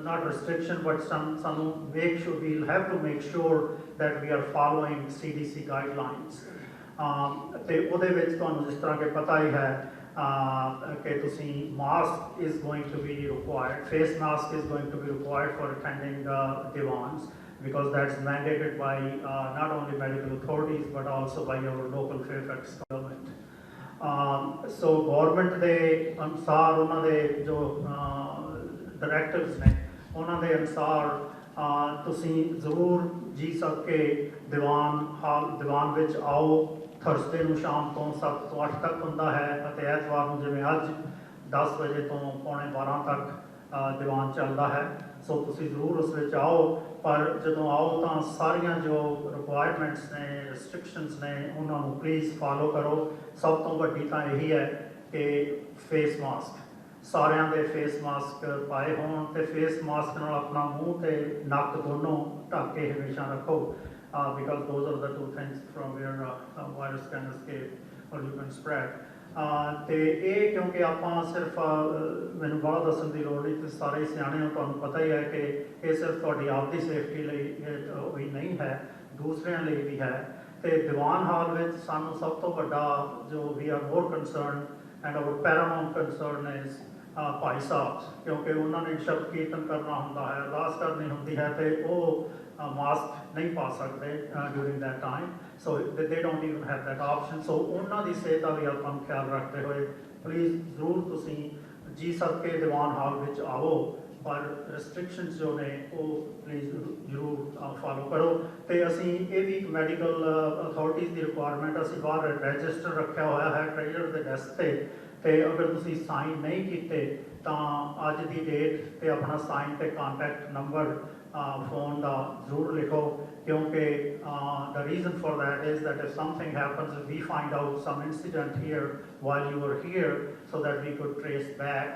not restriction but ਸਾਨੂੰ we'll have to make sure that we are following CDC guidelines। ਅਤੇ ਉਹਦੇ ਵਿੱਚ ਤੁਹਾਨੂੰ ਜਿਸ ਤਰ੍ਹਾਂ ਕਿ ਪਤਾ ਹੀ ਹੈ ਕਿ ਤੁਸੀਂ mask is going to be required, face mask is going to be required for attending Diwans because that's mandated by not only medical authorities but also by our local Fairfax government। So government ਦੇ ਅਨੁਸਾਰ ਉਹਨਾਂ ਦੇ ਜੋ directors ਨੇ ਉਹਨਾਂ ਦੇ ਅਨੁਸਾਰ ਤੁਸੀਂ ਜ਼ਰੂਰ ਜੀ ਸਕੇ ਦੀਵਾਨ ਵਿੱਚ ਆਓ। ਥਰਸਡੇ ਨੂੰ ਸ਼ਾਮ ਤੋਂ 7 ਤੋਂ 8 ਤੱਕ ਹੁੰਦਾ ਹੈ ਅਤੇ ਐਤਵਾਰ ਨੂੰ ਜਿਵੇਂ ਅੱਜ 10 ਵਜੇ ਤੋਂ 11:15 ਤੱਕ ਦੀਵਾਨ ਚੱਲਦਾ ਹੈ। ਸੋ ਤੁਸੀਂ ਜ਼ਰੂਰ ਉਸ ਵਿੱਚ ਆਓ, ਪਰ ਜਦੋਂ ਆਓ ਤਾਂ ਸਾਰੀਆਂ ਜੋ ਰਿਕੁਆਇਰਮੈਂਟਸ ਨੇ, ਰਿਸਟ੍ਰਿਕਸ਼ਨਸ ਨੇ, ਉਹਨਾਂ ਨੂੰ ਪਲੀਜ਼ ਫਾਲੋ ਕਰੋ। ਸਭ ਤੋਂ ਵੱਡੀ ਤਾਂ ਇਹੀ ਹੈ ਕਿ ਫੇਸ ਮਾਸਕ, ਸਾਰਿਆਂ ਦੇ ਫੇਸ ਮਾਸਕ ਪਾਏ ਹੋਣ ਅਤੇ ਫੇਸ ਮਾਸਕ ਨਾਲ ਆਪਣਾ ਮੂੰਹ ਅਤੇ ਨੱਕ ਦੋਨੋਂ ਢੱਕ ਕੇ ਹਮੇਸ਼ਾ ਰੱਖੋ because those are the two things from where virus can escape or you can spread। ਅਤੇ ਇਹ ਕਿਉਂਕਿ ਆਪਾਂ ਸਿਰਫ ਮੈਨੂੰ ਬਾਹਲਾ ਦੱਸਣ ਦੀ ਲੋੜ ਨਹੀਂ, ਤੁਸੀਂ ਸਾਰੇ ਸਿਆਣੇ ਹੋ, ਤੁਹਾਨੂੰ ਪਤਾ ਹੀ ਹੈ ਕਿ ਇਹ ਸਿਰਫ ਤੁਹਾਡੀ ਆਪਦੀ ਸੇਫਟੀ ਲਈ ਹੀ ਨਹੀਂ ਹੈ, ਦੂਸਰਿਆਂ ਲਈ ਵੀ ਹੈ। ਅਤੇ ਦੀਵਾਨ ਹਾਲ ਵਿੱਚ ਸਾਨੂੰ ਸਭ ਤੋਂ ਵੱਡਾ ਜੋ we are more concern and our paramount concern is ਭਾਈ ਸਾਹਿਬ, ਕਿਉਂਕਿ ਉਹਨਾਂ ਨੇ ਸ਼ਬਦ ਕੀਰਤਨ ਕਰਨਾ ਹੁੰਦਾ ਹੈ, ਅਰਦਾਸ ਕਰਨੀ ਹੁੰਦੀ ਹੈ ਅਤੇ ਉਹ ਮਾਸਕ ਨਹੀਂ ਪਾ ਸਕਦੇ during that time. So they don't even have that option. So ਉਹਨਾਂ ਦੀ ਸਿਹਤ ਦਾ ਵੀ ਆਪਾਂ ਨੂੰ ਖਿਆਲ ਰੱਖਦੇ ਹੋਏ ਪਲੀਜ਼ ਜ਼ਰੂਰ ਤੁਸੀਂ ਜੀ ਸਦਕੇ ਦੀਵਾਨ ਹਾਲ ਵਿੱਚ ਆਵੋ, ਪਰ ਰਿਸਟ੍ਰਿਕਸ਼ਨਸ ਜੋ ਨੇ ਉਹ ਪਲੀਜ਼ ਜ਼ਰੂਰ ਫਾਲੋ ਕਰੋ। ਅਤੇ ਅਸੀਂ ਇਹ ਵੀ ਇੱਕ ਮੈਡੀਕਲ ਅਥਾਰਟੀਜ਼ ਦੀ ਰਿਕੁਆਇਰਮੈਂਟ ਅਸੀਂ ਬਾਹਰ ਰਜਿਸਟਰ ਰੱਖਿਆ ਹੋਇਆ ਹੈ ਟ੍ਰੇਜਰ ਦੇ ਡੈਸਕ 'ਤੇ, ਅਤੇ ਅਗਰ ਤੁਸੀਂ ਸਾਈਨ ਨਹੀਂ ਕੀਤੇ ਤਾਂ ਅੱਜ ਦੀ ਡੇਟ 'ਤੇ ਆਪਣਾ ਸਾਈਨ ਅਤੇ ਕਾਂਟੈਕਟ ਨੰਬਰ ਫੋਨ ਦਾ ਜ਼ਰੂਰ ਲਿਖੋ, ਕਿਉਂਕਿ the reason for that is that if something happens, if we find out some incident here while you were here, so that we could trace back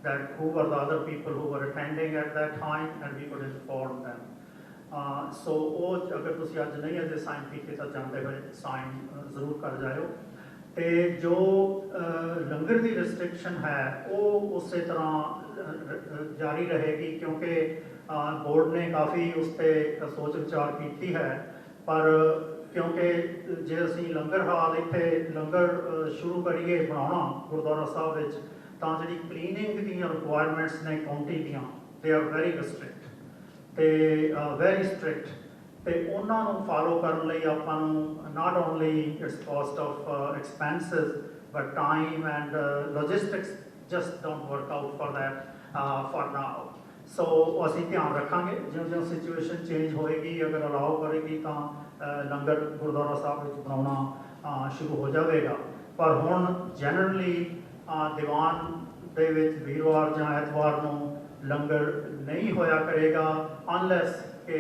that who were the other people who were attending at that time and we could inform them। So ਉਹ ਅਗਰ ਤੁਸੀਂ ਅੱਜ ਨਹੀਂ ਅਜੇ sign ਕੀਤੇ ਤਾਂ ਜਾਂਦੇ ਹੋਏ sign ਜ਼ਰੂਰ ਕਰ ਜਾਇਓ। ਅਤੇ ਜੋ ਲੰਗਰ ਦੀ ਰਿਸਟ੍ਰਿਕਸ਼ਨ ਹੈ ਉਹ ਉਸੇ ਤਰ੍ਹਾਂ ਜਾਰੀ ਰਹੇਗੀ, ਕਿਉਂਕਿ ਬੋਰਡ ਨੇ ਕਾਫੀ ਉਸ 'ਤੇ ਸੋਚ ਵਿਚਾਰ ਕੀਤੀ ਹੈ, ਪਰ ਕਿਉਂਕਿ ਜੇ ਅਸੀਂ ਲੰਗਰ ਹਾਲ ਇੱਥੇ ਲੰਗਰ ਸ਼ੁਰੂ ਕਰੀਏ ਬਣਾਉਣਾ ਗੁਰਦੁਆਰਾ ਸਾਹਿਬ ਵਿੱਚ, ਤਾਂ ਜਿਹੜੀ ਕਲੀਨਿੰਗ ਦੀਆਂ ਰਿਕੁਆਇਰਮੈਂਟਸ ਨੇ ਕਾਊਂਟੀ ਦੀਆਂ, ਦੇ ਆਰ ਵੈਰੀ ਰਿਸਟ੍ਰਿਕਟ ਅਤੇ ਵੈਰੀ ਸਟ੍ਰਿਕਟ, ਅਤੇ ਉਹਨਾਂ ਨੂੰ ਫਾਲੋ ਕਰਨ ਲਈ ਆਪਾਂ ਨੂੰ not only it's cost of expenses but time and logistics just don't work out for that for now। ਸੋ ਅਸੀਂ ਧਿਆਨ ਰੱਖਾਂਗੇ ਜਿਉਂ-ਜਿਉਂ ਸਿਚੁਏਸ਼ਨ ਚੇਂਜ ਹੋਏਗੀ, ਅਗਰ ਅਲਾਓ ਕਰੇਗੀ ਤਾਂ ਲੰਗਰ ਗੁਰਦੁਆਰਾ ਸਾਹਿਬ ਵਿੱਚ ਬਣਾਉਣਾ ਸ਼ੁਰੂ ਹੋ ਜਾਵੇਗਾ। ਪਰ ਹੁਣ ਜਨਰਲੀ ਦੀਵਾਨ ਦੇ ਵਿੱਚ ਵੀਰਵਾਰ ਜਾਂ ਐਤਵਾਰ ਨੂੰ ਲੰਗਰ ਨਹੀਂ ਹੋਇਆ ਕਰੇਗਾ, ਅਨਲੈਸ ਕਿ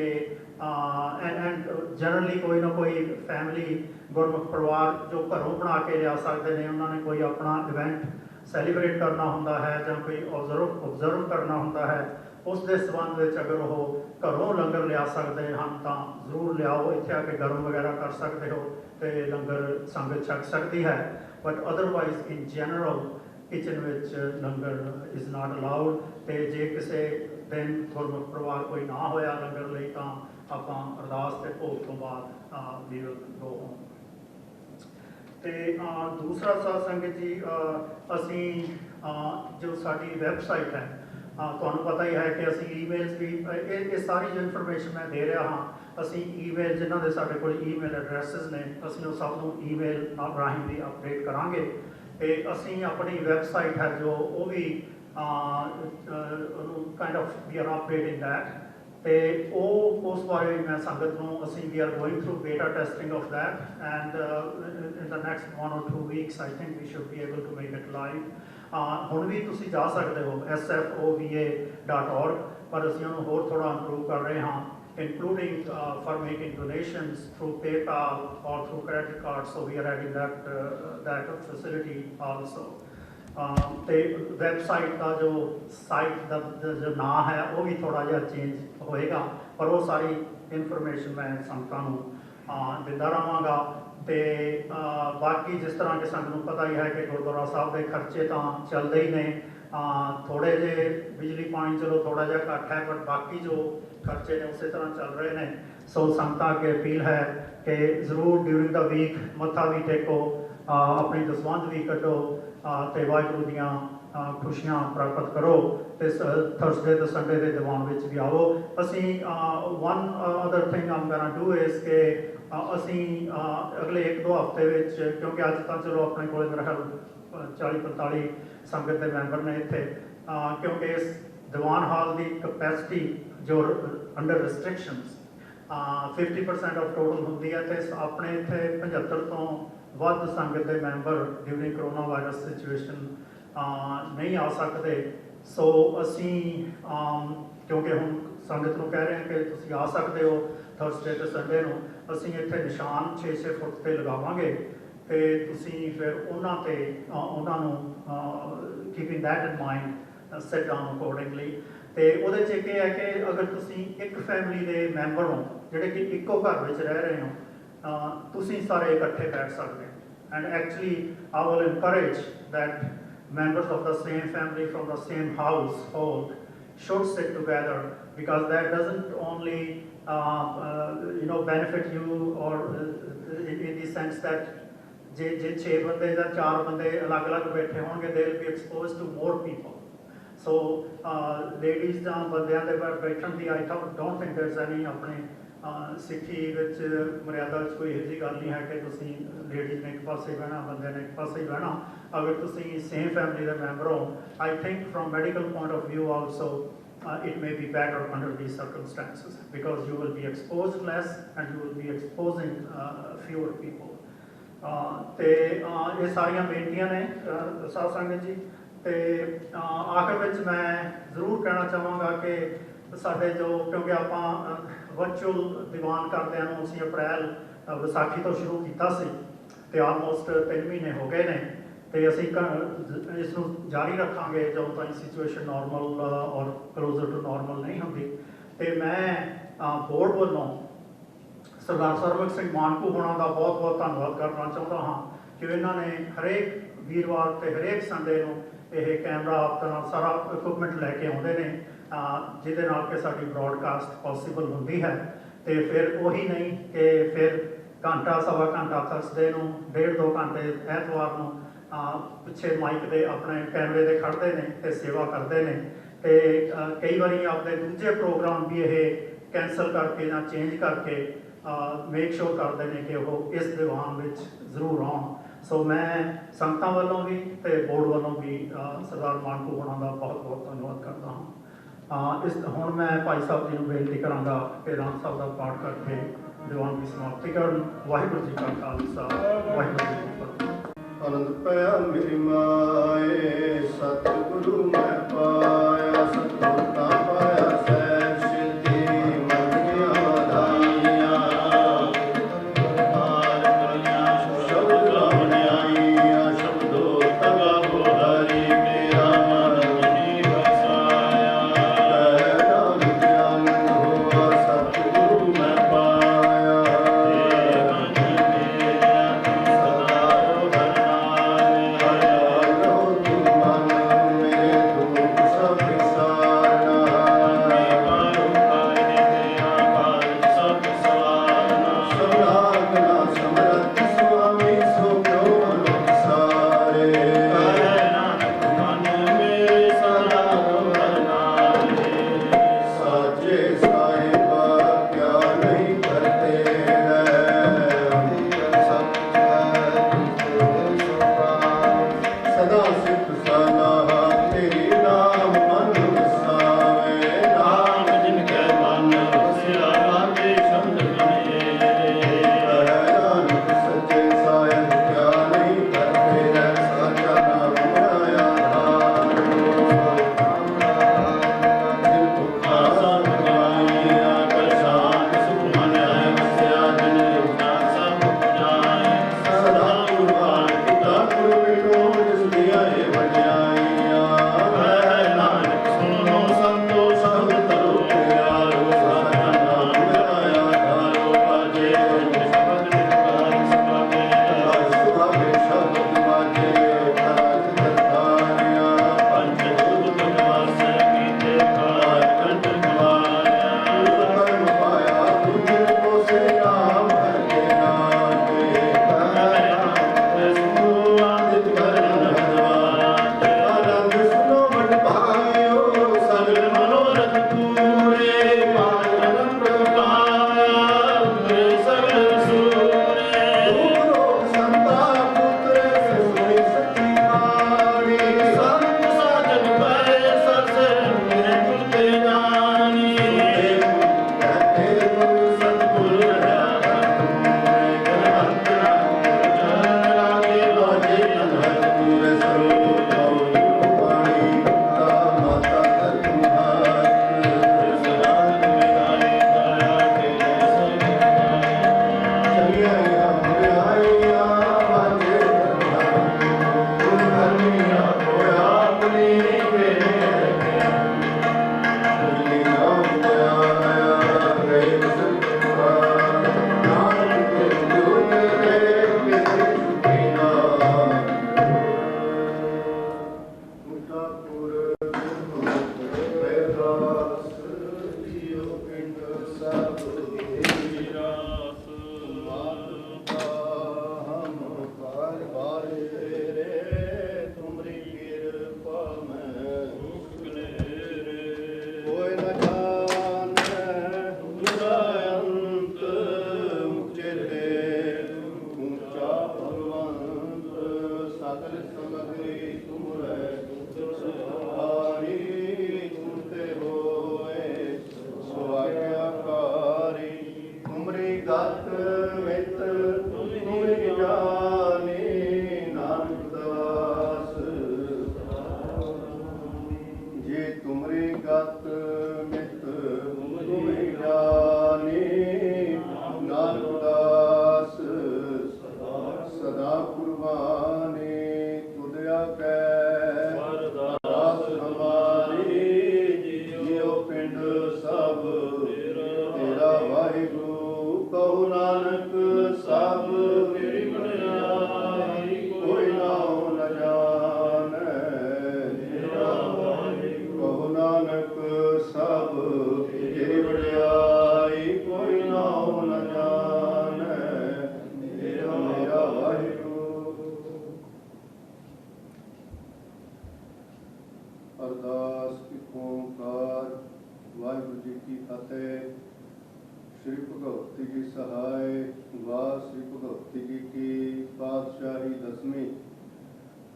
ਐਂਡ ਜਨਰਲੀ ਕੋਈ ਨਾ ਕੋਈ ਫੈਮਿਲੀ ਗੁਰਮੁਖ ਪਰਿਵਾਰ ਜੋ ਘਰੋਂ ਬਣਾ ਕੇ ਲਿਆ ਸਕਦੇ ਨੇ, ਉਹਨਾਂ ਨੇ ਕੋਈ ਆਪਣਾ ਇਵੈਂਟ ਸੈਲੀਬ੍ਰੇਟ ਕਰਨਾ ਹੁੰਦਾ ਹੈ ਜਾਂ ਕੋਈ ਓਬਜ਼ਰਵ ਕਰਨਾ ਹੁੰਦਾ ਹੈ, ਉਸ ਦੇ ਸੰਬੰਧ ਵਿੱਚ ਅਗਰ ਉਹ ਘਰੋਂ ਲੰਗਰ ਲਿਆ ਸਕਦੇ ਹਨ ਤਾਂ ਜ਼ਰੂਰ ਲਿਆਓ, ਇੱਥੇ ਆ ਕੇ ਗਰਮ ਵਗੈਰਾ ਕਰ ਸਕਦੇ ਹੋ ਅਤੇ ਲੰਗਰ ਸੰਗਤ ਛਕ ਸਕਦੀ ਹੈ। But otherwise in general kitchen ਵਿੱਚ ਲੰਗਰ ਇਜ਼ ਨਾਟ ਅਲਾਉਡ। ਅਤੇ ਜੇ ਕਿਸੇ ਦਿਨ ਗੁਰਮੁਖ ਪਰਿਵਾਰ ਕੋਈ ਨਾ ਹੋਇਆ ਲੰਗਰ ਲਈ ਤਾਂ ਆਪਾਂ ਅਰਦਾਸ ਅਤੇ ਭੋਗ ਤੋਂ ਬਾਅਦ ਵੀ ਗੋ ਹੋਮ। ਅਤੇ ਦੂਸਰਾ ਸਾਧ ਸੰਗਤ ਜੀ, ਅਸੀਂ ਜੋ ਸਾਡੀ ਵੈਬਸਾਈਟ ਹੈ, ਤੁਹਾਨੂੰ ਪਤਾ ਹੀ ਹੈ ਕਿ ਅਸੀਂ ਈਮੇਲਸ ਵੀ ਇਹ ਸਾਰੀ ਜੋ ਇਨਫੋਰਮੇਸ਼ਨ ਮੈਂ ਦੇ ਰਿਹਾ ਹਾਂ, ਅਸੀਂ ਈਮੇਲ ਜਿਨ੍ਹਾਂ ਦੇ ਸਾਡੇ ਕੋਲ ਈਮੇਲ ਐਡਰੈਸਿਸ ਨੇ, ਅਸੀਂ ਉਹ ਸਭ ਨੂੰ ਈਮੇਲ ਰਾਹੀਂ ਵੀ ਅਪਡੇਟ ਕਰਾਂਗੇ। ਅਤੇ ਅਸੀਂ ਆਪਣੀ ਵੈਬਸਾਈਟ ਹੈ ਜੋ ਉਹ ਵੀ ਉਹਨੂੰ kind of we are updating that, ਅਤੇ ਉਸ ਬਾਰੇ ਮੈਂ ਸੰਗਤ ਨੂੰ ਅਸੀਂ we are going through beta testing of that and in the next 1 or 2 weeks I think we should be able to make it live. ਹੁਣ ਵੀ ਤੁਸੀਂ ਜਾ ਸਕਦੇ ਹੋ sfova.org, ਪਰ ਅਸੀਂ ਉਹਨੂੰ ਹੋਰ ਥੋੜ੍ਹਾ ਇੰਪਰੂਵ ਕਰ ਰਹੇ ਹਾਂ, including for making donations through PayPal or through credit cards, so we are adding that facility also. ਤੇ ਵੈਬਸਾਈਟ ਦਾ ਜੋ ਸਾਈਟ ਦਾ ਜੋ ਨਾਂ ਹੈ ਉਹ ਵੀ ਥੋੜ੍ਹਾ ਜਿਹਾ ਚੇਂਜ ਹੋਏਗਾ, ਪਰ ਉਹ ਸਾਰੀ ਇਨਫੋਰਮੇਸ਼ਨ ਮੈਂ ਸੰਗਤਾਂ ਨੂੰ ਦਿੰਦਾ ਰਹਾਂਗਾ। ਅਤੇ ਬਾਕੀ ਜਿਸ ਤਰ੍ਹਾਂ ਕਿ ਸਾਨੂੰ ਪਤਾ ਹੀ ਹੈ ਕਿ ਗੁਰਦੁਆਰਾ ਸਾਹਿਬ ਦੇ ਖਰਚੇ ਤਾਂ ਚੱਲਦੇ ਹੀ ਨੇ, ਥੋੜ੍ਹੇ ਜਿਹੇ ਬਿਜਲੀ ਪਾਣੀ ਚਲੋ ਥੋੜ੍ਹਾ ਜਿਹਾ ਘੱਟ ਹੈ, ਪਰ ਬਾਕੀ ਜੋ ਖਰਚੇ ਨੇ ਉਸੇ ਤਰ੍ਹਾਂ ਚੱਲ ਰਹੇ ਨੇ। ਸੋ ਸੰਗਤਾਂ ਅੱਗੇ ਅਪੀਲ ਹੈ ਕਿ ਜ਼ਰੂਰ ਡਿਊਰਿੰਗ ਦਾ ਵੀਕ ਮੱਥਾ ਵੀ ਟੇਕੋ, ਆਪਣੀ ਦਸਵੰਧ ਵੀ ਕੱਢੋ ਅਤੇ ਵਾਹਿਗੁਰੂ ਦੀਆਂ ਖੁਸ਼ੀਆਂ ਪ੍ਰਾਪਤ ਕਰੋ, ਅਤੇ ਥਰਸਡੇ ਅਤੇ ਸੰਡੇ ਦੇ ਦੀਵਾਨ ਵਿੱਚ ਵੀ ਆਓ। ਅਸੀਂ one other thing I'm going to do is ਕਿ ਅਸੀਂ ਅਗਲੇ 1-2 ਹਫ਼ਤੇ ਵਿੱਚ, ਕਿਉਂਕਿ ਅੱਜ ਤਾਂ ਚਲੋ ਆਪਣੇ ਕੋਲ ਮੇਰਾ ਖਿਆਲ 40-45 ਸੰਗਤ ਦੇ ਮੈਂਬਰ ਨੇ ਇੱਥੇ, ਕਿਉਂਕਿ ਇਸ ਦੀਵਾਨ ਹਾਲ ਦੀ ਕਪੈਸਿਟੀ ਜੋ ਅੰਡਰ ਰਿਸਟ੍ਰਿਕਸ਼ਨਸ 50% ਆਫ ਟੋਟਲ ਹੁੰਦੀ ਹੈ, ਅਤੇ ਆਪਣੇ ਇੱਥੇ 75 ਤੋਂ ਵੱਧ ਸੰਗਤ ਦੇ member during corona virus situation ਨਹੀਂ ਆ ਸਕਦੇ। ਸੋ ਅਸੀਂ ਕਿਉਂਕਿ ਹੁਣ ਸੰਗਤ ਨੂੰ ਕਹਿ ਰਹੇ ਹਾਂ ਕਿ ਤੁਸੀਂ ਆ ਸਕਦੇ ਹੋ ਥਰਸਡੇ ਅਤੇ ਸੰਡੇ ਨੂੰ, ਅਸੀਂ ਇੱਥੇ ਨਿਸ਼ਾਨ 6-6 ਫੁੱਟ 'ਤੇ ਲਗਾਵਾਂਗੇ, ਅਤੇ ਤੁਸੀਂ ਫਿਰ ਉਹਨਾਂ ਨੂੰ keeping that in mind sit down accordingly. ਅਤੇ ਉਹਦੇ 'ਚ ਇਹ ਹੈ ਕਿ ਅਗਰ ਤੁਸੀਂ ਇੱਕ ਫੈਮਿਲੀ ਦੇ ਮੈਂਬਰ ਹੋ ਜਿਹੜੇ ਕਿ ਇੱਕੋ ਘਰ ਵਿੱਚ ਰਹਿ ਰਹੇ ਹੋ, ਤੁਸੀਂ ਸਾਰੇ ਇਕੱਠੇ ਬੈਠ ਸਕਦੇ ਹੋ। And actually I will encourage that members of the same family from the same household should sit together, because that doesn't only benefit you or in the sense that ਜੇ 6 ਬੰਦੇ ਜਾਂ 4 ਬੰਦੇ ਅਲੱਗ-ਅਲੱਗ ਬੈਠੇ ਹੋਣਗੇ, they will be exposed to more people. So ladies ਜਾਂ ਬੰਦਿਆਂ ਦੇ ਬੈਠਣ ਦੀ I don't think there's any ਆਪਣੇ ਸਿੱਖੀ ਵਿੱਚ ਮਰਿਆਦਾ ਵਿੱਚ ਕੋਈ ਇਹੋ ਜਿਹੀ ਗੱਲ ਨਹੀਂ ਹੈ ਕਿ ਤੁਸੀਂ ਲੇਡੀਜ਼ ਨੇ ਇੱਕ ਪਾਸੇ ਬਹਿਣਾ, ਬੰਦਿਆਂ ਨੇ ਇੱਕ ਪਾਸੇ ਹੀ ਬਹਿਣਾ। ਅਗਰ ਤੁਸੀਂ ਸੇਮ ਫੈਮਿਲੀ ਦੇ ਮੈਂਬਰ ਹੋ, I think from medical point of view also it may be better under these circumstances, because you will be exposed less and you will be exposing fewer people. ਅਤੇ ਇਹ ਸਾਰੀਆਂ ਬੇਨਤੀਆਂ ਨੇ ਸਾਧ ਸੰਗਤ ਜੀ। ਅਤੇ ਆਖਰ ਵਿੱਚ ਮੈਂ ਜ਼ਰੂਰ ਕਹਿਣਾ ਚਾਹਾਂਗਾ ਕਿ ਸਾਡੇ ਜੋ, ਕਿਉਂਕਿ ਆਪਾਂ ਵਰਚੁਅਲ ਦੀਵਾਨ ਕਰਦਿਆਂ ਨੂੰ ਅਸੀਂ ਅਪ੍ਰੈਲ ਵਿਸਾਖੀ ਤੋਂ ਸ਼ੁਰੂ ਕੀਤਾ ਸੀ, ਅਤੇ ਆਲਮੋਸਟ 3 ਮਹੀਨੇ ਹੋ ਗਏ ਨੇ, ਅਤੇ ਅਸੀਂ ਇਸ ਨੂੰ ਜਾਰੀ ਰੱਖਾਂਗੇ ਜਦੋਂ ਤਾਈਂ ਸਿਚੁਏਸ਼ਨ ਨੋਰਮਲ ਔਰ ਕਲੋਜ਼ਰ ਟੂ ਨੋਰਮਲ ਨਹੀਂ ਹੁੰਦੀ। ਅਤੇ ਮੈਂ ਬੋਰਡ ਵੱਲੋਂ ਸਰਦਾਰ ਸਰਵਕ ਸਿੰਘ ਮਾਨਕੂ ਹੋਣਾ ਦਾ ਬਹੁਤ ਧੰਨਵਾਦ ਕਰਨਾ ਚਾਹੁੰਦਾ ਹਾਂ ਕਿ ਇਹਨਾਂ ਨੇ ਹਰੇਕ ਵੀਰਵਾਰ ਅਤੇ ਹਰੇਕ ਸੰਡੇ ਨੂੰ ਇਹ ਕੈਮਰਾ ਆਪਣਾ ਸਾਰਾ ਇਕੁਪਮੈਂਟ ਲੈ ਕੇ ਆਉਂਦੇ ਨੇ, ਜਿਹਦੇ ਨਾਲ ਕਿ ਸਾਡੀ ਬ੍ਰੌਡਕਾਸਟ ਪੋਸੀਬਲ ਹੁੰਦੀ ਹੈ। ਅਤੇ ਫਿਰ ਉਹੀ ਨਹੀਂ ਕਿ ਫਿਰ ਘੰਟਾ ਸਵਾ ਘੰਟਾ ਥਰਸਡੇ ਨੂੰ, 1.5-2 ਘੰਟੇ ਐਤਵਾਰ ਨੂੰ ਪਿੱਛੇ ਮਾਈਕ ਦੇ ਆਪਣੇ ਕੈਮਰੇ ਦੇ ਖੜ੍ਹਦੇ ਨੇ ਅਤੇ ਸੇਵਾ ਕਰਦੇ ਨੇ। ਅਤੇ ਕਈ ਵਾਰੀ ਆਪਣੇ ਦੂਜੇ ਪ੍ਰੋਗਰਾਮ ਵੀ ਇਹ ਕੈਂਸਲ ਕਰਕੇ ਜਾਂ ਚੇਂਜ ਕਰਕੇ ਮੇਕ ਸ਼ੋਰ ਕਰਦੇ ਨੇ ਕਿ ਉਹ ਇਸ ਦੀਵਾਨ ਵਿੱਚ ਜ਼ਰੂਰ ਆਉਣ। ਸੋ ਮੈਂ ਸੰਗਤਾਂ ਵੱਲੋਂ ਵੀ ਅਤੇ ਬੋਰਡ ਵੱਲੋਂ ਵੀ ਸਰਦਾਰ ਮਾਨਕੂ ਹੋਣਾ ਦਾ ਬਹੁਤ ਧੰਨਵਾਦ ਕਰਦਾ ਹਾਂ। ਇਸ ਹੁਣ ਮੈਂ ਭਾਈ ਸਾਹਿਬ ਜੀ ਨੂੰ ਬੇਨਤੀ ਕਰਾਂਗਾ ਕਿ ਰਾਮ ਸਾਹਿਬ ਦਾ ਪਾਠ ਕਰਕੇ ਦੀਵਾਨ ਦੀ ਸਮਾਪਤੀ ਕਰਨ। ਵਾਹਿਗੁਰੂ ਜੀ ਕਾ ਖਾਲਸਾ, ਵਾਹਿਗੁਰੂ ਜੀ ਕੀ ਫਤਿਹ। ਆਨੰਦ ਪਿਆ ਮੇਰੀ ਮਾਏ, ਸਤਿਗੁਰੂ ਮੈਂ ਪਾਇਆ, ਸਤਿਗੁਰ ਤਾਂ ਪਾਇਆ ਸਹਿਬ ਸਿੱਧੀ ਮਨ ਦੀਆਂ ਵਧਾਈਆਂ। ਹਾਰ ਕਰੀਆਂ ਸ਼ਬਦ ਰਾਵਣਿਆਈਆਂ, ਸ਼ਬਦੋ ਤਗਾ ਬੋਹਾਰੀ ਮੇਰਾ ਮਨ ਮਨੀ ਵਸਾਇਆ। ਨਾਮ ਗਿਆਨ ਹੋਆ ਸਤਿਗੁਰੂ ਮੈਂ ਪਾਇਆ,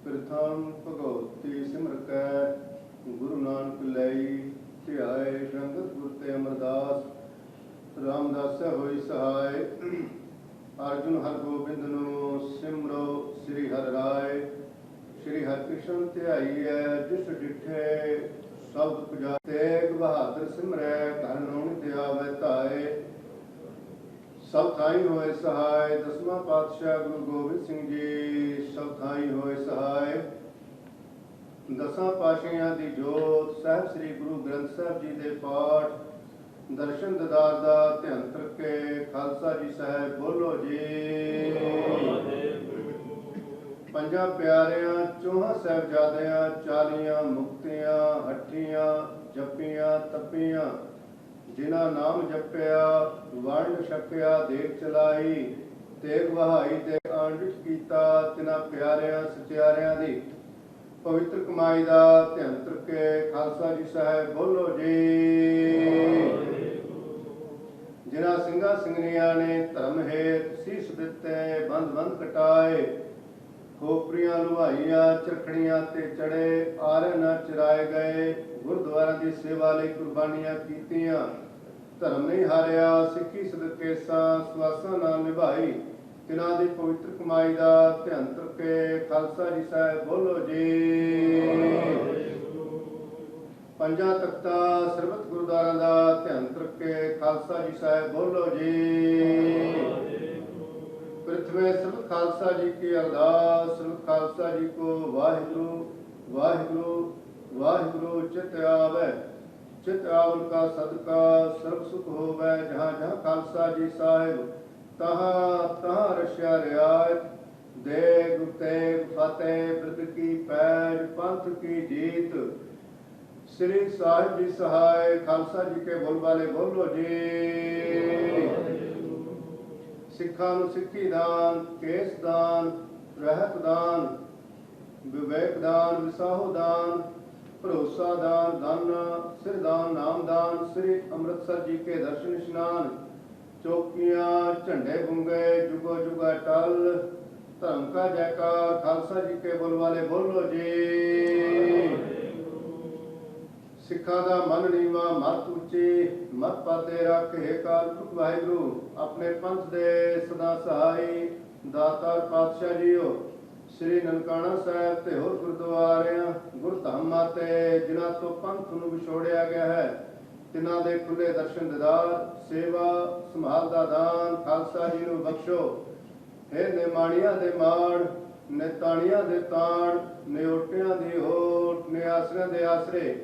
ਪ੍ਰਥਮ ਭਗਉਤੀ ਸਿਮਰ ਕੈ ਗੁਰੂ ਨਾਨਕ ਲਈ ਧਿਆਏ ਸੰਗਤ ਗੁਰ ਤੇ ਅਮਰਦਾਸ ਰਾਮਦਾਸ ਹੋਈ ਸਹਾਇ। ਅਰਜੁਨ ਹਰ ਗੋਬਿੰਦ ਨੂੰ ਸਿਮਰੋ ਸ੍ਰੀ ਹਰਿ ਰਾਏ। ਸ੍ਰੀ ਹਰਿਕ੍ਰਿਸ਼ਨ ਧਿਆਈਐ ਜਿਸ ਡਿਠੇ ਸਭ ਪੁਜਾ। ਤੇਗ ਬਹਾਦਰ ਸਿਮਰੈ ਘਰ ਨੌਣ ਤੇ ਆਵੈ ਧਾਏ। ਸਭ ਥਾਈ ਹੋਏ ਸਹਾਇ। ਦਸਵਾਂ ਪਾਤਸ਼ਾਹ ਗੁਰੂ ਗੋਬਿੰਦ ਸਿੰਘ ਜੀ ਸਭ ਥਾਈ ਹੋਏ ਸਹਾਇ। ਦਸਾਂ ਪਾਤਸ਼ਾਹਾਂ ਦੀ ਜੋਤ ਸਾਹਿਬ ਸ੍ਰੀ ਗੁਰੂ ਗ੍ਰੰਥ ਸਾਹਿਬ ਜੀ ਦੇ ਪਾਠ ਦਰਸ਼ਨ ਦੀਦਾਰ ਦਾ ਧਿਆਨ ਕਰਕੇ ਖਾਲਸਾ ਜੀ ਸਾਹਿਬ ਬੋਲੋ ਜੀ। ਪੰਜਾਂ ਪਿਆਰਿਆਂ ਚੌਹਾਂ ਸਾਹਿਬਜ਼ਾਦਿਆਂ 40 ਮੁਕਤੀਆਂ ਹੱਠੀਆਂ ਜਪੀਆਂ ਤਪੀਆਂ ਜਿਨ੍ਹਾਂ ਨਾਮ ਜਪਿਆ ਵੰਡ ਛਕਿਆ ਦੇਖ ਚਲਾਈ ਤੇਗ ਵਹਾਈ ਤੇ ਆਂਡਿਤ ਕੀਤਾ ਤਿਨਾਂ ਪਿਆਰਿਆਂ ਸਚਿਆਰਿਆਂ ਦੀ ਪਵਿੱਤਰ ਕਮਾਈ ਦਾ ਧਿਆਨ ਕਰਕੇ ਖਾਲਸਾ ਜੀ ਸਾਹਿਬ ਬੋਲੋ ਜੀ। ਜਿਨ੍ਹਾਂ ਸਿੰਘਾਂ ਸਿੰਘਣੀਆਂ ਨੇ ਧਰਮ ਹੇਤ ਸੀਸ ਦਿੱਤੇ ਬੰਦ ਬੰਦ ਕਟਾਏ ਖੋਪਰੀਆਂ ਲੁਹਾਈਆਂ ਚਰਖੜੀਆਂ ਤੇ ਚੜੇ ਆਰੇ ਨਾ ਚਰਾਏ ਗਏ ਗੁਰਦੁਆਰਾ ਦੀ ਸੇਵਾ ਲਈ ਕੁਰਬਾਨੀਆਂ ਕੀਤੀਆਂ ਧਰਮ ਨਹੀਂ ਹਾਰਿਆ ਸਿੱਖੀ ਸਦਕੇ ਸਵਾਸਾਂ ਨਾਲ ਨਿਭਾਈ ਤਿਨਾਂ ਦੀ ਪਵਿੱਤਰ ਕਮਾਈ ਦਾ ਧਿਆਨ ਕਰਕੇ ਖਾਲਸਾ ਜੀ ਸਾਹਿਬ ਬੋਲੋ ਜੀ। ਪੰਜਾਂ ਤਖਤਾਂ ਸਰਬਤ ਗੁਰਦੁਆਰਾ ਦਾ ਧਿਆਨ ਕਰਕੇ ਖਾਲਸਾ ਜੀ ਸਾਹਿਬ ਬੋਲੋ ਜੀ। ਪ੍ਰਥਮੇ ਸਰਬਤ ਖਾਲਸਾ ਜੀ ਕੀ ਅਰਦਾਸ। ਸਰਬਤ ਖਾਲਸਾ ਜੀ ਕੋ ਵਾਹਿਗੁਰੂ ਵਾਹਿਗੁਰੂ ਵਾਹਿਗੁਰੂ ਚਿਤ ਆਵੈ ਚਿਤ ਆਵਨ ਕਾ ਸਦਕਾ ਸਰਬ ਸੁਖ ਹੋਵੈ। ਜਹਾਂ ਜਹਾਂ ਖਾਲਸਾ ਜੀ ਸਾਹਿਬ ਤਹਾਂ ਤਹਾਂ ਰਸ਼ਿਆ ਰਿਆਇਤ ਦੇਗ ਤੇਗ ਫਤਿਹ ਬਿਰਦ ਕੀ ਪੈਜ ਪੰਥ ਕੀ ਜੀਤ। ਸ੍ਰੀ ਸਾਹਿਬ ਜੀ ਸਹਾਇ ਖਾਲਸਾ ਜੀ ਕੇ ਬੋਲ ਵਾਲੇ ਬੋਲੋ ਜੀ। ਸਿੱਖਾਂ ਨੂੰ ਸਿੱਖੀ ਦਾਨ ਕੇਸ ਦਾਨ ਰਹਿਤ ਦਾਨ ਵਿਵੇਕ ਦਾਨ ਵਿਸਾਹੋ ਦਾਨ ਭਰੋਸਾ ਦਾਨ ਧਨ ਸਿਰ ਦਾਨ ਨਾਮ ਦਾਨ। ਸ੍ਰੀ ਅੰਮ੍ਰਿਤਸਰ ਜੀ ਕੇ ਦਰਸ਼ਨ ਇਸ਼ਨਾਨ ਚੌਕੀਆਂ ਝੰਡੇ ਗੁੰਗੇ ਜੁਗੋ ਜੁਗਾ ਟਲ ਧਰਮ ਕਾ ਜੈਕਾਰ ਖਾਲਸਾ ਜੀ ਕੇ ਬੋਲ ਵਾਲੇ ਬੋਲੋ ਜੀ। ਸਿੱਖਾਂ ਦਾ ਮਨ ਨੀਵਾ ਮਤ ਉੱਚੀ ਮਤ ਪਾਤੇ ਰੱਖੇ ਕਾਲ ਪੁਰਖ ਵਾਹਿਗੁਰੂ ਆਪਣੇ ਪੰਥ ਦੇ ਸਦਾ ਸਹਾਈ ਦਾਤਾਰ ਪਾਤਸ਼ਾਹ ਜੀਓ। ਸ੍ਰੀ ਨਨਕਾਣਾ ਸਾਹਿਬ ਤੇ ਹੋਰ ਗੁਰਦੁਆਰਿਆਂ ਗੁਰਧਾਮਾਂ ਤੇ ਜਿਨ੍ਹਾਂ ਤੋਂ ਪੰਥ ਨੂੰ ਵਿਛੋੜਿਆ ਗਿਆ ਹੈ ਤਿਨਾਂ ਦੇ ਖੁੱਲੇ ਦਰਸ਼ਨ ਦੀਦਾਰ ਸੇਵਾ ਸੰਭਾਲ ਦਾ ਦਾਨ ਖਾਲਸਾ ਜੀ ਨੂੰ ਬਖਸ਼ੋ। ਹੇ ਨਿਮਾਣੀਆਂ ਦੇ ਮਾਣ ਨਿਤਾਣੀਆਂ ਦੇ ਤਾਣ ਨਿਓਟਿਆਂ ਦੀ ਹੋਟ ਨਿਆਸਰਿਆਂ ਦੇ ਆਸਰੇ